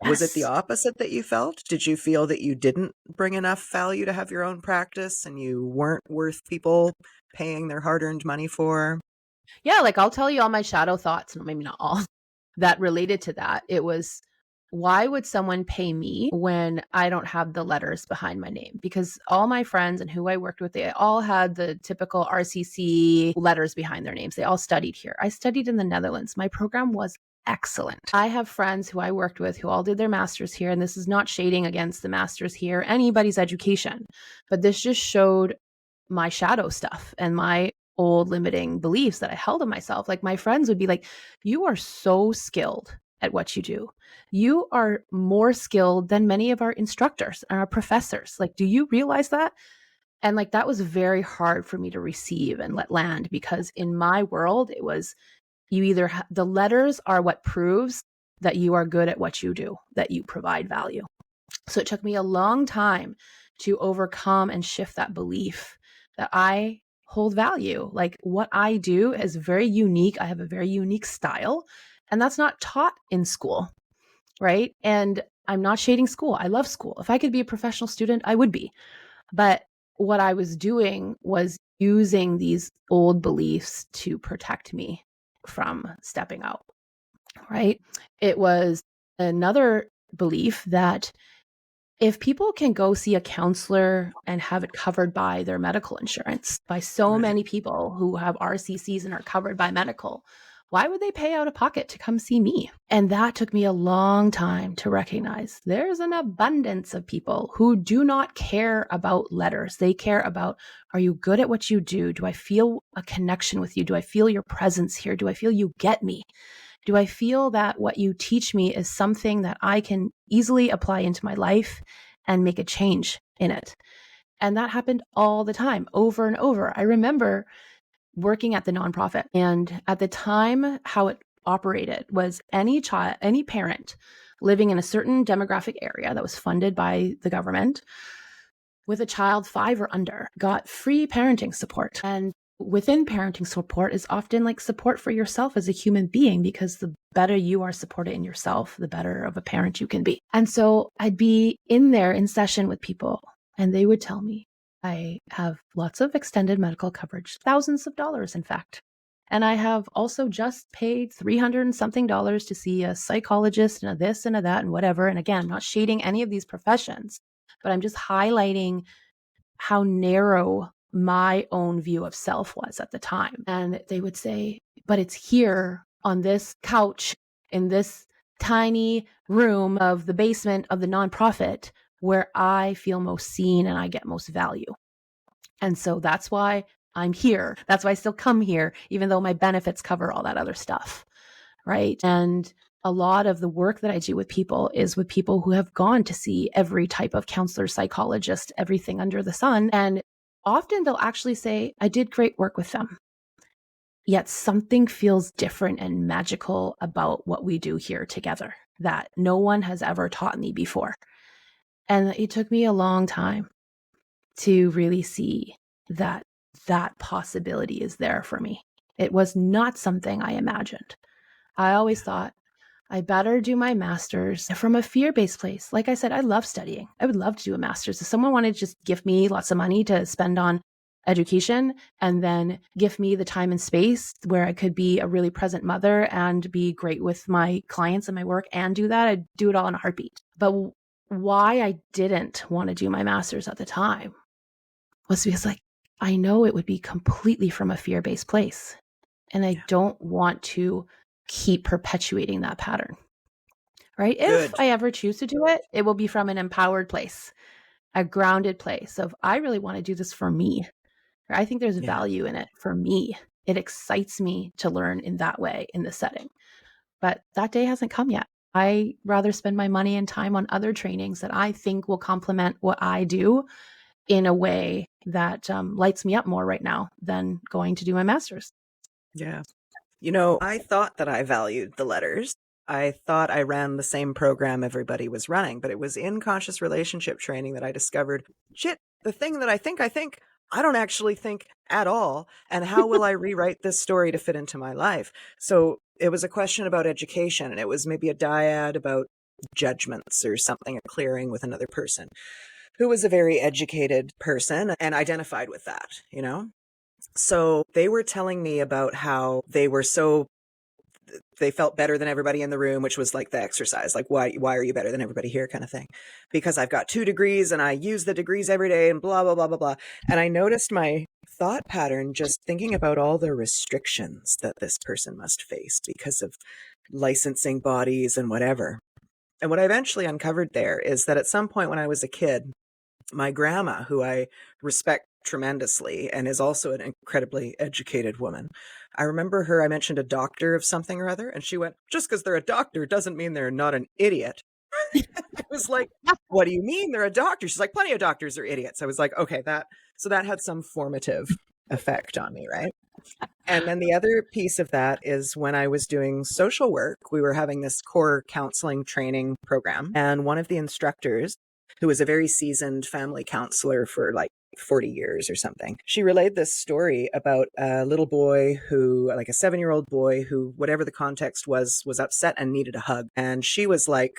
Was it the Yes. opposite that you felt? Did you feel that you didn't bring enough value to have your own practice and you weren't worth people paying their hard-earned money for? Yeah, like I'll tell you all my shadow thoughts, no, maybe not all, that related to that. It was, why would someone pay me when I don't have the letters behind my name? Because all my friends and who I worked with, they all had the typical RCC letters behind their names. They all studied here. I studied in the Netherlands. My program was excellent. I have friends who I worked with who all did their masters here. And this is not shading against the masters here, anybody's education, but this just showed my shadow stuff and my old limiting beliefs that I held of myself. Like my friends would be like, you are so skilled at what you do. You are more skilled than many of our instructors and our professors. Like, do you realize that? And like, that was very hard for me to receive and let land, because in my world, it was, you either, the letters are what proves that you are good at what you do, that you provide value. So it took me a long time to overcome and shift that belief that I hold value. Like what I do is very unique. I have a very unique style, and that's not taught in school, right? And I'm not shading school. I love school. If I could be a professional student, I would be. But what I was doing was using these old beliefs to protect me from stepping out, right? It was another belief that if people can go see a counselor and have it covered by their medical insurance, by so Right. many people who have RCCs and are covered by medical, why would they pay out of pocket to come see me? And that took me a long time to recognize. There's an abundance of people who do not care about letters. They care about, are you good at what you do? Do I feel a connection with you? Do I feel your presence here? Do I feel you get me? Do I feel that what you teach me is something that I can easily apply into my life and make a change in it? And that happened all the time, over and over. I remember working at the nonprofit, and at the time, how it operated was any child, any parent living in a certain demographic area that was funded by the government with a child 5 or under got free parenting support. And within parenting support is often like support for yourself as a human being, because the better you are supported in yourself, the better of a parent you can be. And so I'd be in there in session with people, and they would tell me, I have lots of extended medical coverage, thousands of dollars, in fact. And I have also just paid $300 and something to see a psychologist and a this and a that and whatever. And again, I'm not shading any of these professions, but I'm just highlighting how narrow my own view of self was at the time. And they would say, but it's here on this couch in this tiny room of the basement of the nonprofit where I feel most seen and I get most value. And so that's why I'm here. That's why I still come here, even though my benefits cover all that other stuff. Right. And a lot of the work that I do with people is with people who have gone to see every type of counselor, psychologist, everything under the sun. And often they'll actually say, I did great work with them. Yet something feels different and magical about what we do here together that no one has ever taught me before. And it took me a long time to really see that that possibility is there for me. It was not something I imagined. I always thought, I better do my master's from a fear-based place. Like I said, I love studying. I would love to do a master's. If someone wanted to just give me lots of money to spend on education and then give me the time and space where I could be a really present mother and be great with my clients and my work and do that, I'd do it all in a heartbeat. But why I didn't want to do my master's at the time was because I know it would be completely from a fear-based place. And I don't want to keep perpetuating that pattern, right? Good. If I ever choose to do it, it will be from an empowered place, a grounded place of, I really want to do this for me. I think there's Yeah. value in it for me. It excites me to learn in that way in this setting. But that day hasn't come yet. I rather spend my money and time on other trainings that I think will complement what I do in a way that lights me up more right now than going to do my master's. Yeah. I thought that I valued the letters. I thought I ran the same program everybody was running, but it was in conscious relationship training that I discovered, shit, the thing that I think, I don't actually think at all. And how will I rewrite this story to fit into my life? So it was a question about education, and it was maybe a dyad about judgments or something, a clearing with another person who was a very educated person and identified with that. So they were telling me about how they felt better than everybody in the room, which was like the exercise, like why are you better than everybody here kind of thing, because I've got 2 degrees and I use the degrees every day and blah blah blah blah blah. And I noticed my thought pattern just thinking about all the restrictions that this person must face because of licensing bodies and whatever. And what I eventually uncovered there is that at some point when I was a kid, my grandma, who I respect tremendously and is also an incredibly educated woman, I remember her, I mentioned a doctor of something or other, and she went, just because they're a doctor doesn't mean they're not an idiot. I was like, what do you mean they're a doctor? She's like, plenty of doctors are idiots. I was like, okay, that had some formative effect on me, right? And then the other piece of that is when I was doing social work, we were having this core counseling training program. And one of the instructors, who was a very seasoned family counselor for like 40 years or something, she relayed this story about a little boy who, like a 7-year-old boy who, whatever the context was upset and needed a hug. And she was like,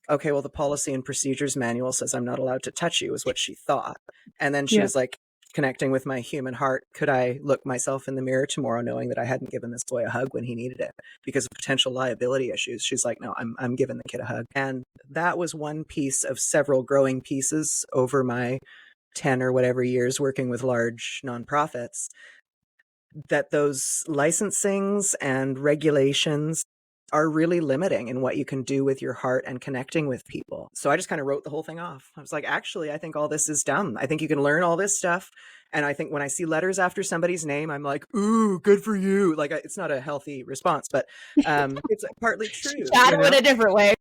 okay, well, the policy and procedures manual says I'm not allowed to touch you, is what she thought. And then she was like, connecting with my human heart, could I look myself in the mirror tomorrow knowing that I hadn't given this boy a hug when he needed it because of potential liability issues? She's like, no, I'm giving the kid a hug. And that was one piece of several growing pieces over my 10 or whatever years working with large nonprofits, that those licensings and regulations are really limiting in what you can do with your heart and connecting with people. So I just kind of wrote the whole thing off. I was like, actually, I think all this is dumb. I think you can learn all this stuff. And I think when I see letters after somebody's name, I'm like, ooh, good for you. Like, it's not a healthy response, but it's partly true. Shadow in a different way.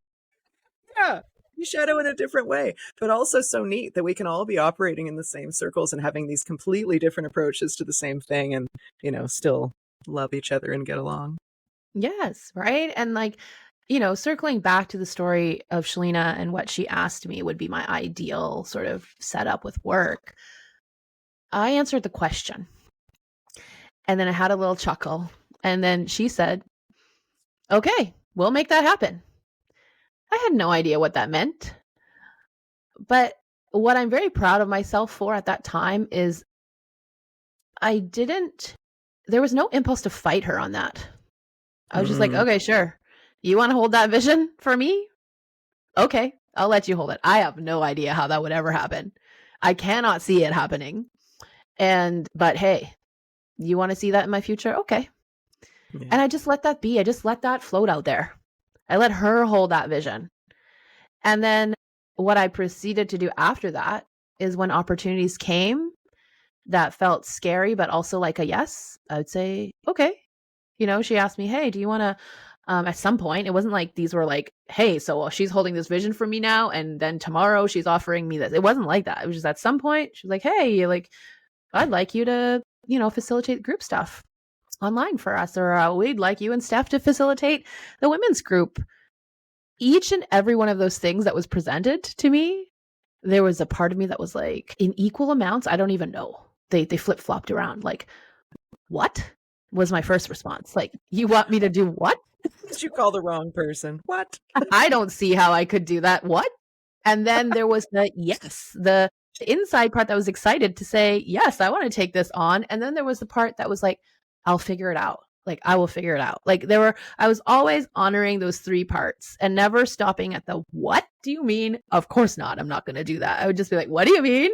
Yeah, you shadow in a different way, but also so neat that we can all be operating in the same circles and having these completely different approaches to the same thing and, still love each other and get along. Yes, right? And like, circling back to the story of Shalina and what she asked me would be my ideal sort of setup with work. I answered the question. And then I had a little chuckle. And then she said, okay, we'll make that happen. I had no idea what that meant. But what I'm very proud of myself for at that time is there was no impulse to fight her on that. I was just like, okay, sure. You want to hold that vision for me? Okay, I'll let you hold it. I have no idea how that would ever happen. I cannot see it happening. But hey, you want to see that in my future? Okay. Yeah. And I just let that be. I just let that float out there. I let her hold that vision. And then what I proceeded to do after that is when opportunities came that felt scary, but also like a yes, I would say, okay. She asked me, hey, do you want to, at some point, it wasn't like these were like, hey, so she's holding this vision for me now, and then tomorrow she's offering me this. It wasn't like that. It was just at some point, she was like, hey, like, I'd like you to, facilitate group stuff online for us, or we'd like you and Steph to facilitate the women's group. Each and every one of those things that was presented to me, there was a part of me that was like, in equal amounts, I don't even know. They flip-flopped around. Like, what? Was my first response. Like, you want me to do what? Did you call the wrong person? What? I don't see how I could do that. What? And then there was the yes, the inside part that was excited to say, yes, I want to take this on. And then there was the part that was like, I'll figure it out. Like, I will figure it out. Like, I was always honoring those 3 parts and never stopping at the, what do you mean? Of course not. I'm not going to do that. I would just be like, what do you mean?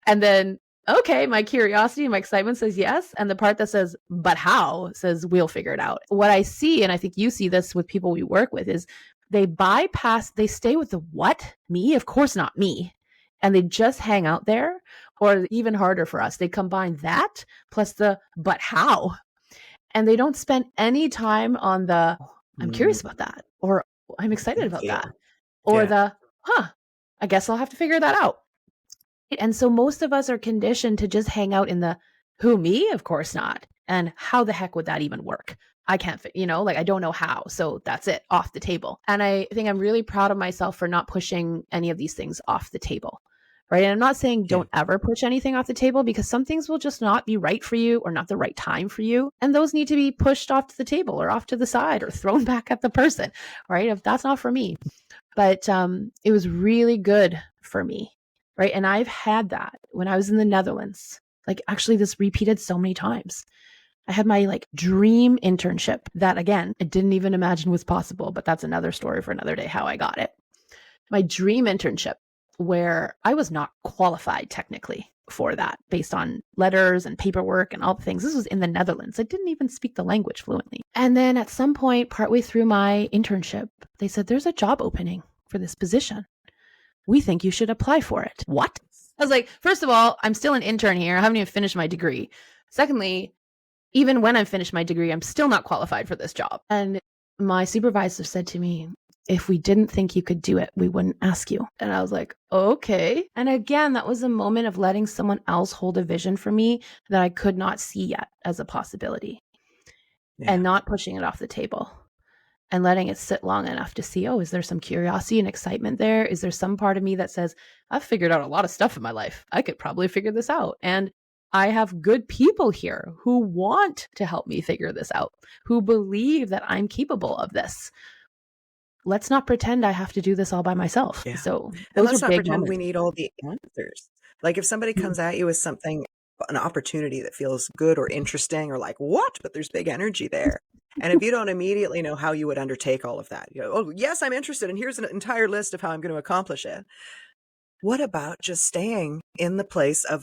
And then, okay, my curiosity and my excitement says yes. And the part that says, but how, says, we'll figure it out. What I see, and I think you see this with people we work with, is they stay with the what? Me? Of course not me. And they just hang out there Or even harder for us, they combine that plus the but how. And they don't spend any time on the I'm curious about that, or I'm excited Thank about you. that, or Yeah. the I guess I'll have to figure that out. And so most of us are conditioned to just hang out in the who, me? Of course not. And how the heck would that even work? I can't, like I don't know how. So that's it, off the table. And I think I'm really proud of myself for not pushing any of these things off the table. Right. And I'm not saying Yeah. don't ever push anything off the table, because some things will just not be right for you or not the right time for you. And those need to be pushed off to the table or off to the side or thrown back at the person. Right. If that's not for me. But it was really good for me. Right. And I've had that when I was in the Netherlands. Like, actually, this repeated so many times. I had my like dream internship that, again, I didn't even imagine was possible, but that's another story for another day, how I got it. My dream internship, where I was not qualified technically for that based on letters and paperwork and all the things. This was in the Netherlands. I didn't even speak the language fluently. And then at some point, partway through my internship, they said, there's a job opening for this position. We think you should apply for it. What? I was like, first of all, I'm still an intern here. I haven't even finished my degree. Secondly, even when I finished my degree, I'm still not qualified for this job. And my supervisor said to me, if we didn't think you could do it, we wouldn't ask you. And I was like, okay. And again, that was a moment of letting someone else hold a vision for me that I could not see yet as a possibility, and not pushing it off the table and letting it sit long enough to see, oh, is there some curiosity and excitement there? Is there some part of me that says, I've figured out a lot of stuff in my life. I could probably figure this out. And I have good people here who want to help me figure this out, who believe that I'm capable of this. Let's not pretend I have to do this all by myself. Yeah. So And those let's are not big pretend we moments. need all the answers. Like if somebody comes at you with something, an opportunity that feels good or interesting or like, what? But there's big energy there. And if you don't immediately know how you would undertake all of that, oh, yes, I'm interested. And here's an entire list of how I'm going to accomplish it. What about just staying in the place of,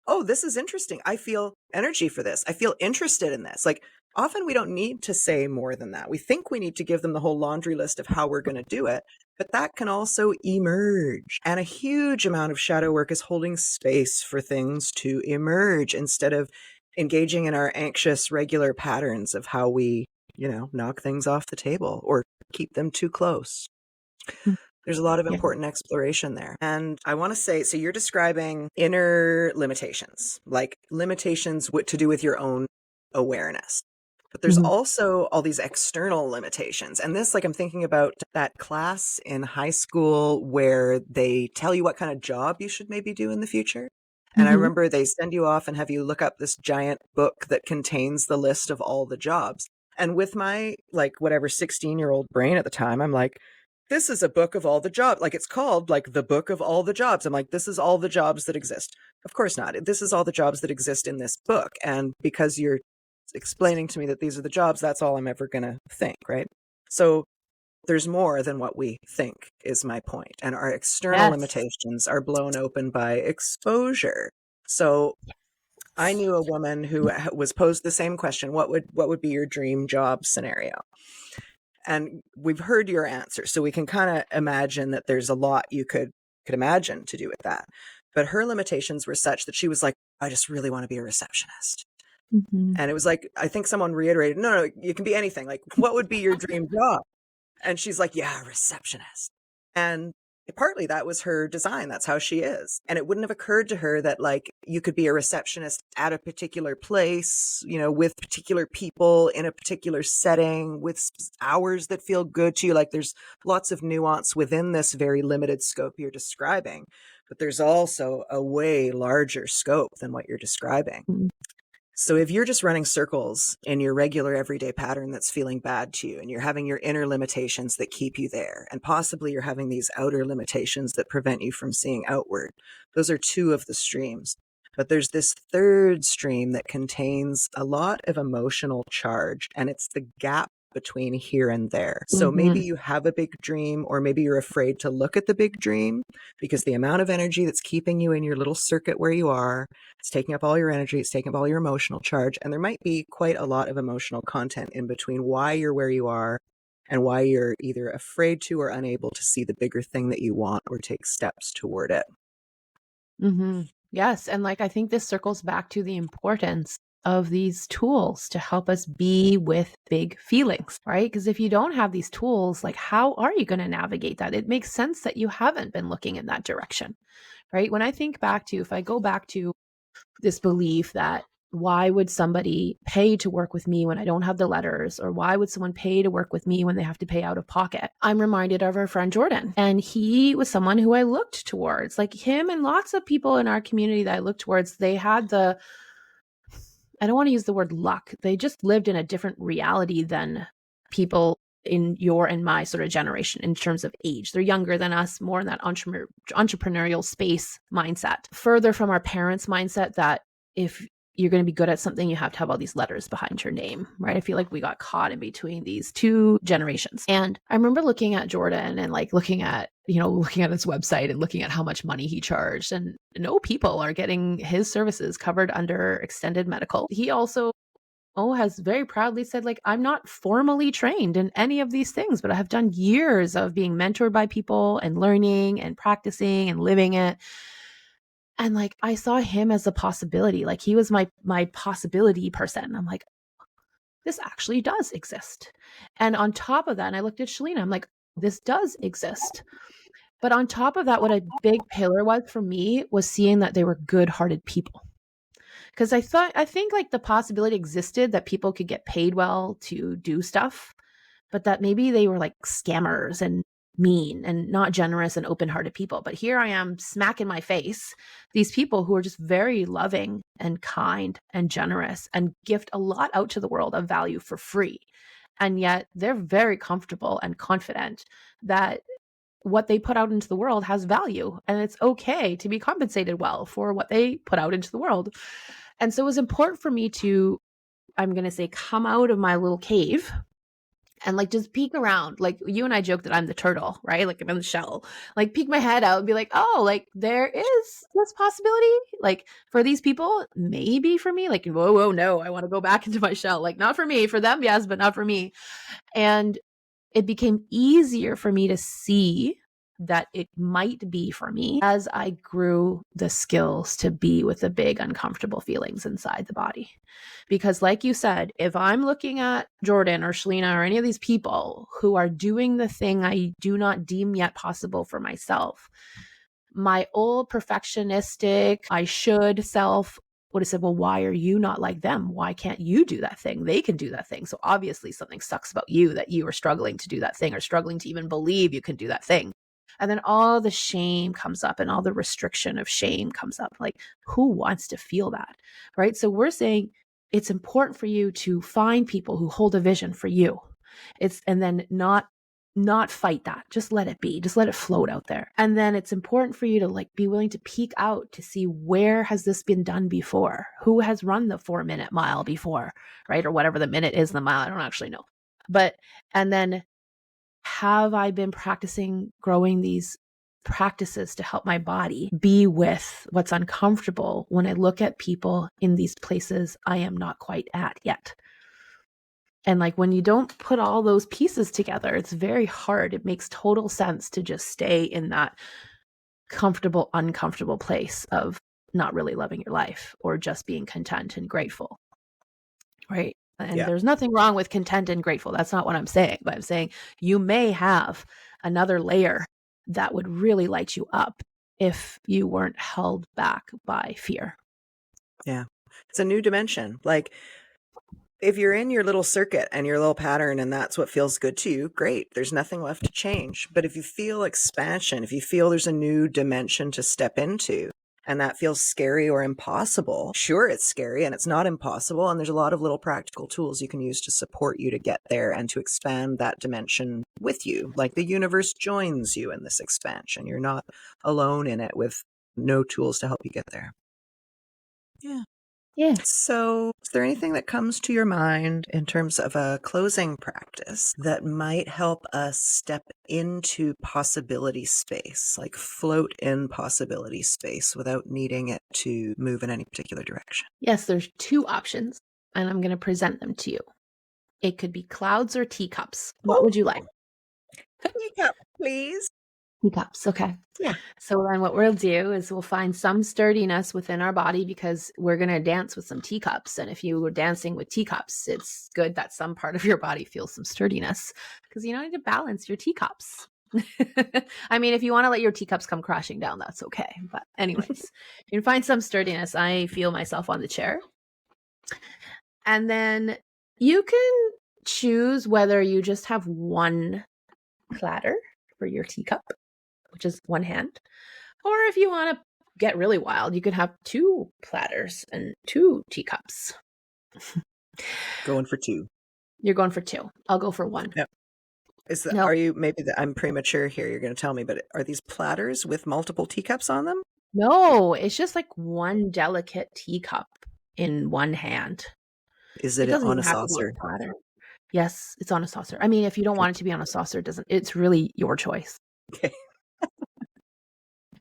oh, this is interesting. I feel energy for this. I feel interested in this. Like often we don't need to say more than that. We think we need to give them the whole laundry list of how we're going to do it, but that can also emerge. And a huge amount of shadow work is holding space for things to emerge instead of engaging in our anxious, regular patterns of how we, knock things off the table or keep them too close. There's a lot of important exploration there. And I want to say, so you're describing inner limitations, like limitations to do with your own awareness. But there's also all these external limitations. And this, like, I'm thinking about that class in high school where they tell you what kind of job you should maybe do in the future. And I remember they send you off and have you look up this giant book that contains the list of all the jobs. And with my, like, whatever 16-year-old brain at the time, I'm like, this is a book of all the jobs. Like it's called like the book of all the jobs. I'm like, this is all the jobs that exist. Of course not. This is all the jobs that exist in this book. And because you're explaining to me that these are the jobs, that's all I'm ever going to think, right? So there's more than what we think is my point. And our external limitations are blown open by exposure. So I knew a woman who was posed the same question. What would be your dream job scenario? And we've heard your answer, so we can kind of imagine that there's a lot you could imagine to do with that. But her limitations were such that she was like, I just really want to be a receptionist. And it was like, I think someone reiterated, no, you can be anything. Like, what would be your dream job? And she's like, yeah, receptionist. And partly that was her design. That's how she is. And it wouldn't have occurred to her that like you could be a receptionist at a particular place, with particular people in a particular setting with hours that feel good to you. Like there's lots of nuance within this very limited scope you're describing, but there's also a way larger scope than what you're describing. So if you're just running circles in your regular everyday pattern that's feeling bad to you, and you're having your inner limitations that keep you there, and possibly you're having these outer limitations that prevent you from seeing outward, those are two of the streams. But there's this third stream that contains a lot of emotional charge, and it's the gap between here and there. So maybe you have a big dream, or maybe you're afraid to look at the big dream because the amount of energy that's keeping you in your little circuit where you are, it's taking up all your energy, it's taking up all your emotional charge. And there might be quite a lot of emotional content in between why you're where you are and why you're either afraid to or unable to see the bigger thing that you want or take steps toward it. Yes. And like, I think this circles back to the importance of these tools to help us be with big feelings, right? Because if you don't have these tools, like, how are you going to navigate that? It makes sense that you haven't been looking in that direction, right? When I think back to, if I go back to this belief that why would somebody pay to work with me when I don't have the letters? Or why would someone pay to work with me when they have to pay out of pocket? I'm reminded of our friend Jordan. And he was someone who I looked towards, like him and lots of people in our community that I looked towards. They had I don't want to use the word luck. They just lived in a different reality than people in your and my sort of generation in terms of age. They're younger than us, more in that entrepreneurial space mindset, further from our parents' mindset that if you're going to be good at something, you have to have all these letters behind your name, right? I feel like we got caught in between these two generations. And I remember looking at Jordan and like looking at his website and looking at how much money he charged. And no people are getting his services covered under extended medical. He also has very proudly said, like, I'm not formally trained in any of these things, but I have done years of being mentored by people and learning and practicing and living it. And like, I saw him as a possibility. Like, he was my possibility person. I'm like, this actually does exist. And on top of that, and I looked at Shalina, I'm like, this does exist. But on top of that, what a big pillar was for me was seeing that they were good-hearted people. Because I think like the possibility existed that people could get paid well to do stuff, but that maybe they were like scammers and mean and not generous and open-hearted people. But here I am, smack in my face, these people who are just very loving and kind and generous and gift a lot out to the world of value for free. And yet they're very comfortable and confident that what they put out into the world has value, and it's okay to be compensated well for what they put out into the world. And so it was important for me to, I'm going to say, come out of my little cave and like just peek around. Like, you and I joke that I'm the turtle, right? Like, I'm in the shell, like peek my head out and be like, oh, like there is this possibility, like for these people, maybe for me, like, whoa, no, I want to go back into my shell. Like, not for me, for them, yes, but not for me. And it became easier for me to see that it might be for me as I grew the skills to be with the big uncomfortable feelings inside the body. Because like you said, if I'm looking at Jordan or Shalina or any of these people who are doing the thing I do not deem yet possible for myself, my old perfectionistic, I should self would have said, well, why are you not like them? Why can't you do that thing? They can do that thing. So obviously something sucks about you that you are struggling to do that thing or struggling to even believe you can do that thing. And then all the shame comes up and all the restriction of shame comes up. Like, who wants to feel that? Right. So we're saying it's important for you to find people who hold a vision for you. And then not fight that. Just let it be. Just let it float out there. And then it's important for you to like be willing to peek out to see, where has this been done before? Who has run the 4-minute mile before, right? Or whatever the minute is in the mile. I don't actually know. And then, have I been practicing growing these practices to help my body be with what's uncomfortable when I look at people in these places I am not quite at yet? And like, when you don't put all those pieces together, it's very hard. It makes total sense to just stay in that comfortable, uncomfortable place of not really loving your life or just being content and grateful. Right. And there's nothing wrong with content and grateful. That's not what I'm saying. But I'm saying you may have another layer that would really light you up if you weren't held back by fear. Yeah. It's a new dimension. Like, if you're in your little circuit and your little pattern and that's what feels good to you, great. There's nothing left to change. But if you feel expansion, if you feel there's a new dimension to step into and that feels scary or impossible, sure, it's scary and it's not impossible. And there's a lot of little practical tools you can use to support you to get there and to expand that dimension with you. Like, the universe joins you in this expansion. You're not alone in it with no tools to help you get there. Yeah. Yeah. So, is there anything that comes to your mind in terms of a closing practice that might help us step into possibility space, like float in possibility space without needing it to move in any particular direction? Yes, there's 2 options, and I'm going to present them to you. It could be clouds or teacups. What would you like? Teacup, please. Teacups. Okay. Yeah. So then what we'll do is we'll find some sturdiness within our body because we're going to dance with some teacups. And if you were dancing with teacups, it's good that some part of your body feels some sturdiness because you need to balance your teacups. I mean, if you want to let your teacups come crashing down, that's okay. But anyways, you can find some sturdiness. I feel myself on the chair. And then you can choose whether you just have one platter for your teacup, which is one hand, or if you want to get really wild, you could have 2 platters and 2 teacups. Going for 2. You're going for 2. I'll go for 1. Yep. Are you, maybe I'm premature here, you're going to tell me, but are these platters with multiple teacups on them? No, it's just like one delicate teacup in one hand. Is It it doesn't on even a have to be saucer? a platter. Yes, it's on a saucer. I mean, if you don't want it to be on a saucer, it's really your choice. Okay.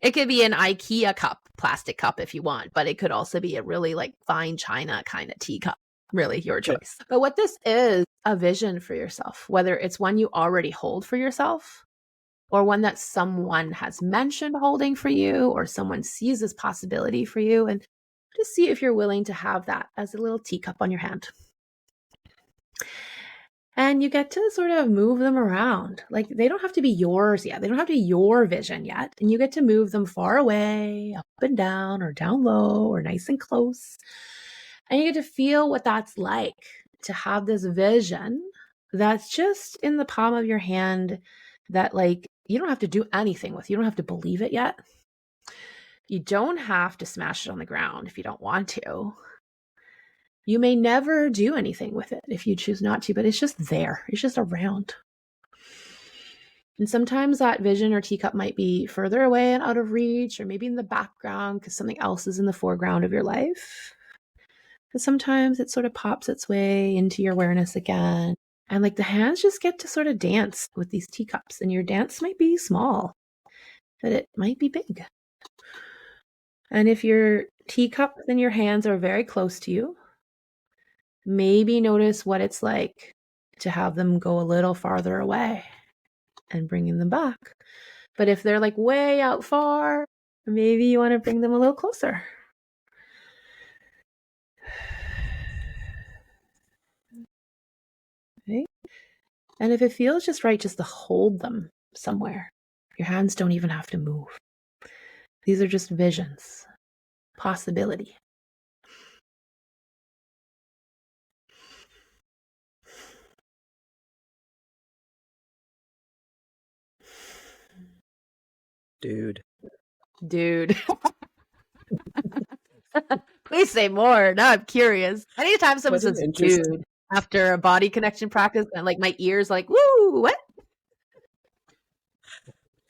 It could be an IKEA cup, plastic cup if you want, but it could also be a really like fine china kind of teacup. Really your choice. Okay. But what this is a vision for yourself, whether it's one you already hold for yourself or one that someone has mentioned holding for you or someone sees as possibility for you, and just see if you're willing to have that as a little teacup on your hand. And you get to sort of move them around. Like they don't have to be yours yet. They don't have to be your vision yet. And you get to move them far away, up and down, or down low, or nice and close. And you get to feel what that's like to have this vision that's just in the palm of your hand that like you don't have to do anything with. You don't have to believe it yet. You don't have to smash it on the ground if you don't want to. You may never do anything with it if you choose not to, but it's just there. It's just around. And sometimes that vision or teacup might be further away and out of reach, or maybe in the background because something else is in the foreground of your life. And sometimes it sort of pops its way into your awareness again. And like the hands just get to sort of dance with these teacups. And your dance might be small, but it might be big. And if your teacup and your hands are very close to you, maybe notice what it's like to have them go a little farther away and bringing them back. But if they're like way out far, maybe you want to bring them a little closer. Okay. And if it feels just right, just to hold them somewhere. Your hands don't even have to move. These are just visions, possibility. Dude. Please say more. Now I'm curious. Anytime someone says dude after a body connection practice, and like my ears like, woo, what?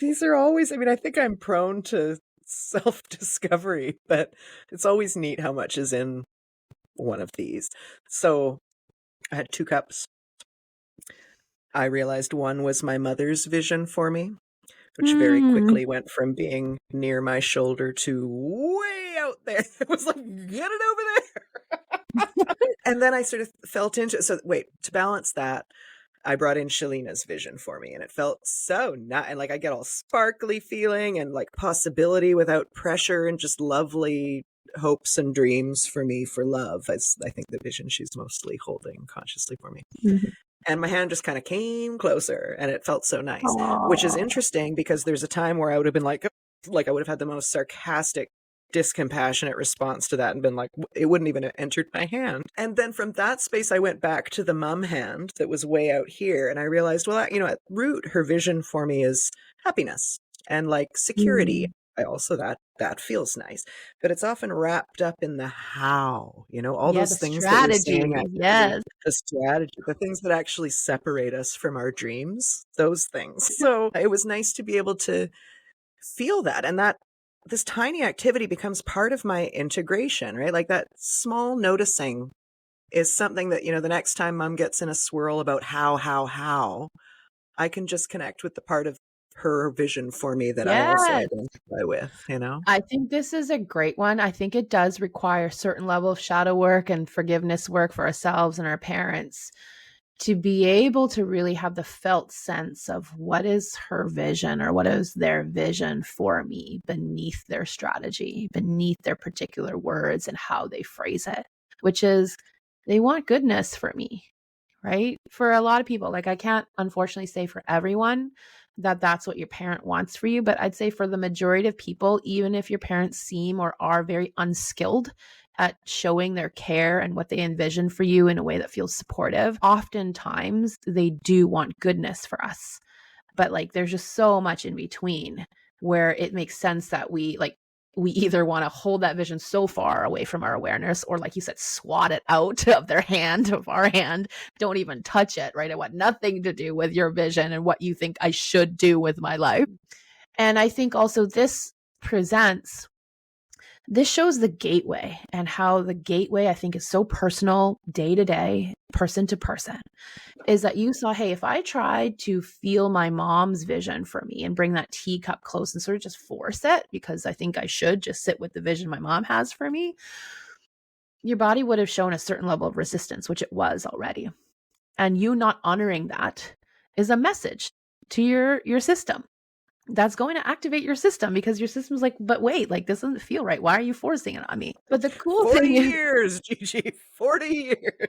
These are always, I mean, I think I'm prone to self-discovery, but it's always neat how much is in one of these. So I had 2 cups. I realized one was my mother's vision for me, which very quickly went from being near my shoulder to way out there. It was like, get it over there. And then I sort of felt into it. So wait, to balance that, I brought in Shalina's vision for me, and it felt so nice. And like I get all sparkly feeling and like possibility without pressure and just lovely hopes and dreams for me for love. As I think the vision she's mostly holding consciously for me. Mm-hmm. And my hand just kind of came closer and it felt so nice. Aww. Which is interesting because there's a time where I would have been like I would have had the most sarcastic, discompassionate response to that and been like, it wouldn't even have entered my hand. And then from that space, I went back to the mum hand that was way out here. And I realized, well, at root, her vision for me is happiness and like security. Mm. I also, that feels nice, but it's often wrapped up in the how, all those things strategy. That we're saying. Yes. The strategy, the things that actually separate us from our dreams, those things. So it was nice to be able to feel that. And that this tiny activity becomes part of my integration, right? Like that small noticing is something that, the next time mom gets in a swirl about how, I can just connect with the part of her vision for me that I also identify with, I think this is a great one. I think it does require a certain level of shadow work and forgiveness work for ourselves and our parents to be able to really have the felt sense of what is her vision or what is their vision for me beneath their strategy, beneath their particular words and how they phrase it, which is they want goodness for me, right? For a lot of people, like I can't unfortunately say for everyone that that's what your parent wants for you, but I'd say for the majority of people, even if your parents seem or are very unskilled at showing their care and what they envision for you in a way that feels supportive, oftentimes they do want goodness for us. But like there's just so much in between where it makes sense that we either want to hold that vision so far away from our awareness, or like you said, swat it out of their hand, of our hand. Don't even touch it, right? I want nothing to do with your vision and what you think I should do with my life. And I think also this shows the gateway, and how the gateway I think is so personal, day to day, person to person, is that you saw, hey, if I tried to feel my mom's vision for me and bring that teacup close and sort of just force it because I think I should just sit with the vision my mom has for me, your body would have shown a certain level of resistance, which it was already. And you not honoring that is a message to your system. That's going to activate your system because your system's like, but wait, like this doesn't feel right. Why are you forcing it on me? But the cool 40 thing is, years, Gigi, 40 years.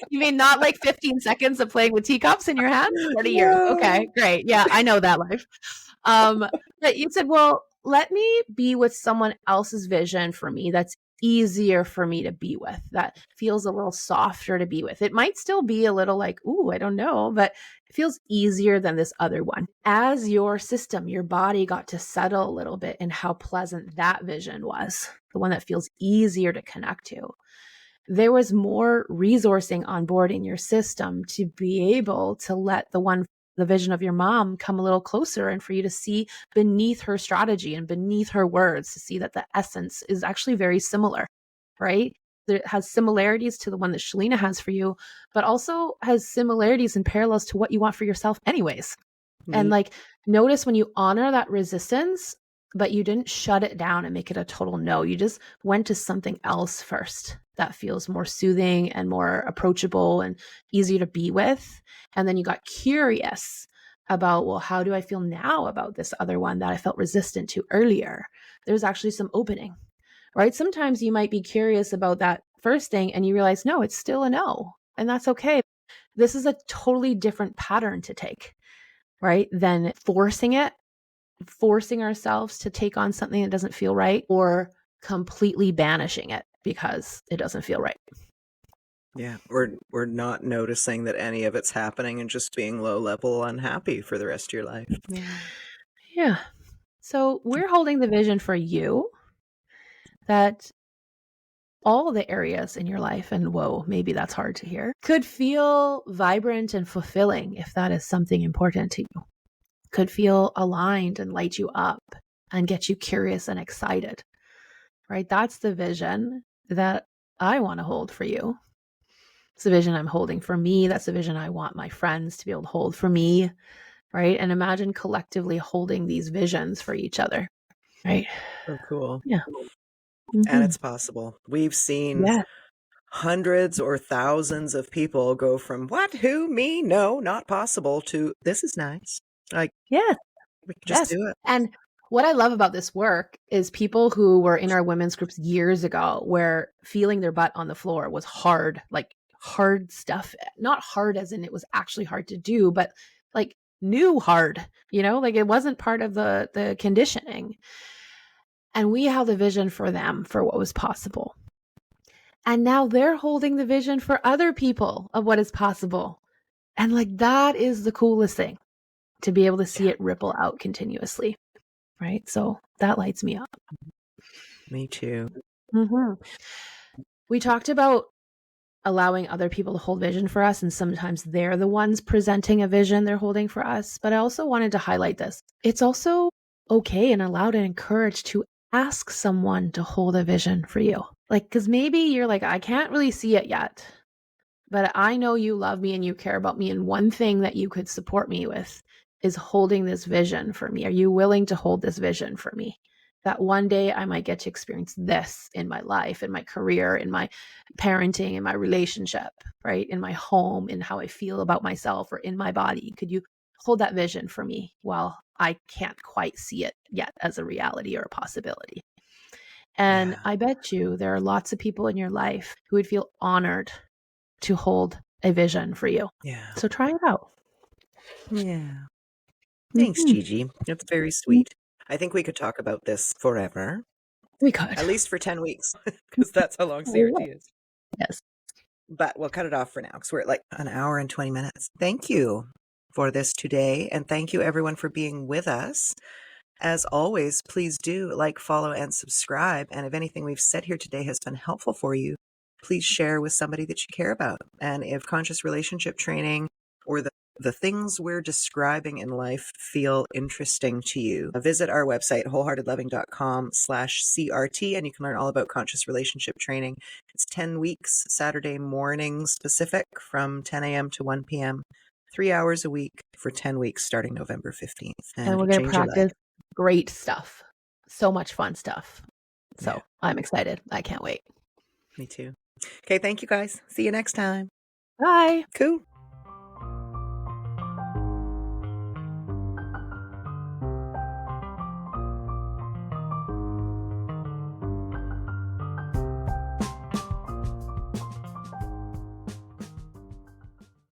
you mean not like 15 seconds of playing with teacups in your hands? 40 years. No. Okay, great. Yeah, I know that life. But you said, well, let me be with someone else's vision for me that's easier for me to be with, that feels a little softer to be with. It might still be a little like, ooh, I don't know, but it feels easier than this other one. As your system, your body got to settle a little bit in how pleasant that vision was, the one that feels easier to connect to, there was more resourcing on board in your system to be able to let the vision of your mom come a little closer, and for you to see beneath her strategy and beneath her words, to see that the essence is actually very similar, right? It has similarities to the one that Shalina has for you, but also has similarities and parallels to what you want for yourself anyways. And like, notice when you honor that resistance, but you didn't shut it down and make it a total no. You just went to something else first that feels more soothing and more approachable and easier to be with. And then you got curious about, well, how do I feel now about this other one that I felt resistant to earlier? There's actually some opening, right? Sometimes you might be curious about that first thing and you realize, no, it's still a no. And that's okay. This is a totally different pattern to take, right? Than forcing ourselves to take on something that doesn't feel right, or completely banishing it because it doesn't feel right. Yeah, we're not noticing that any of it's happening and just being low level unhappy for the rest of your life. Yeah. So we're holding the vision for you that all the areas in your life, and whoa, maybe that's hard to hear, could feel vibrant and fulfilling if that is something important to you. Could feel aligned and light you up and get you curious and excited, right? That's the vision that I want to hold for you. It's the vision I'm holding for me. That's the vision I want my friends to be able to hold for me, right? And imagine collectively holding these visions for each other, right? So cool. Yeah. And it's possible. We've seen hundreds or thousands of people go from what, who, me, no, not possible, to this is nice. Like, yeah, we can just do it. And what I love about this work is people who were in our women's groups years ago, where feeling their butt on the floor was hard, like hard stuff, not hard as in it was actually hard to do, but like new hard, like it wasn't part of the conditioning. And we held a vision for them for what was possible. And now they're holding the vision for other people of what is possible. And like, that is the coolest thing, to be able to see it ripple out continuously. Right? So that lights me up. Me too. Mm-hmm. We talked about allowing other people to hold vision for us, and sometimes they're the ones presenting a vision they're holding for us. But I also wanted to highlight this. It's also okay and allowed and encouraged to ask someone to hold a vision for you. Like, because maybe you're like, I can't really see it yet, but I know you love me and you care about me. And one thing that you could support me with is holding this vision for me. Are you willing to hold this vision for me? that one day I might get to experience this in my life, in my career, in my parenting, in my relationship, right? In my home, in how I feel about myself or in my body. Could you hold that vision for me while I can't quite see it yet as a reality or a possibility? And Yeah. I bet you there are lots of people in your life who would feel honored to hold a vision for you. Yeah. So try it out. Yeah. Thanks, Mhm. Gigi. That's very sweet. I think we could talk about this forever, We could. at least for 10 weeks, because that's how long Oh, CRT is. yes. But we'll cut it off for now because we're at like an hour and 20 minutes. Thank you for this today. And thank you, everyone, for being with us. As always, please do like, follow, and subscribe. And if anything we've said here today has been helpful for you, please share with somebody that you care about. And if conscious relationship training or the things we're describing in life feel interesting to you, visit our website, wholeheartedloving.com/CRT, and you can learn all about conscious relationship training. It's 10 weeks, Saturday mornings Pacific from 10 a.m. to 1 p.m., 3 hours a week for 10 weeks starting November 15th. And And we're it'll going to change your life. practice great stuff. So much fun stuff. Yeah, So I'm excited. I can't wait. me too. Okay, thank you guys. See you next time. Bye. Cool.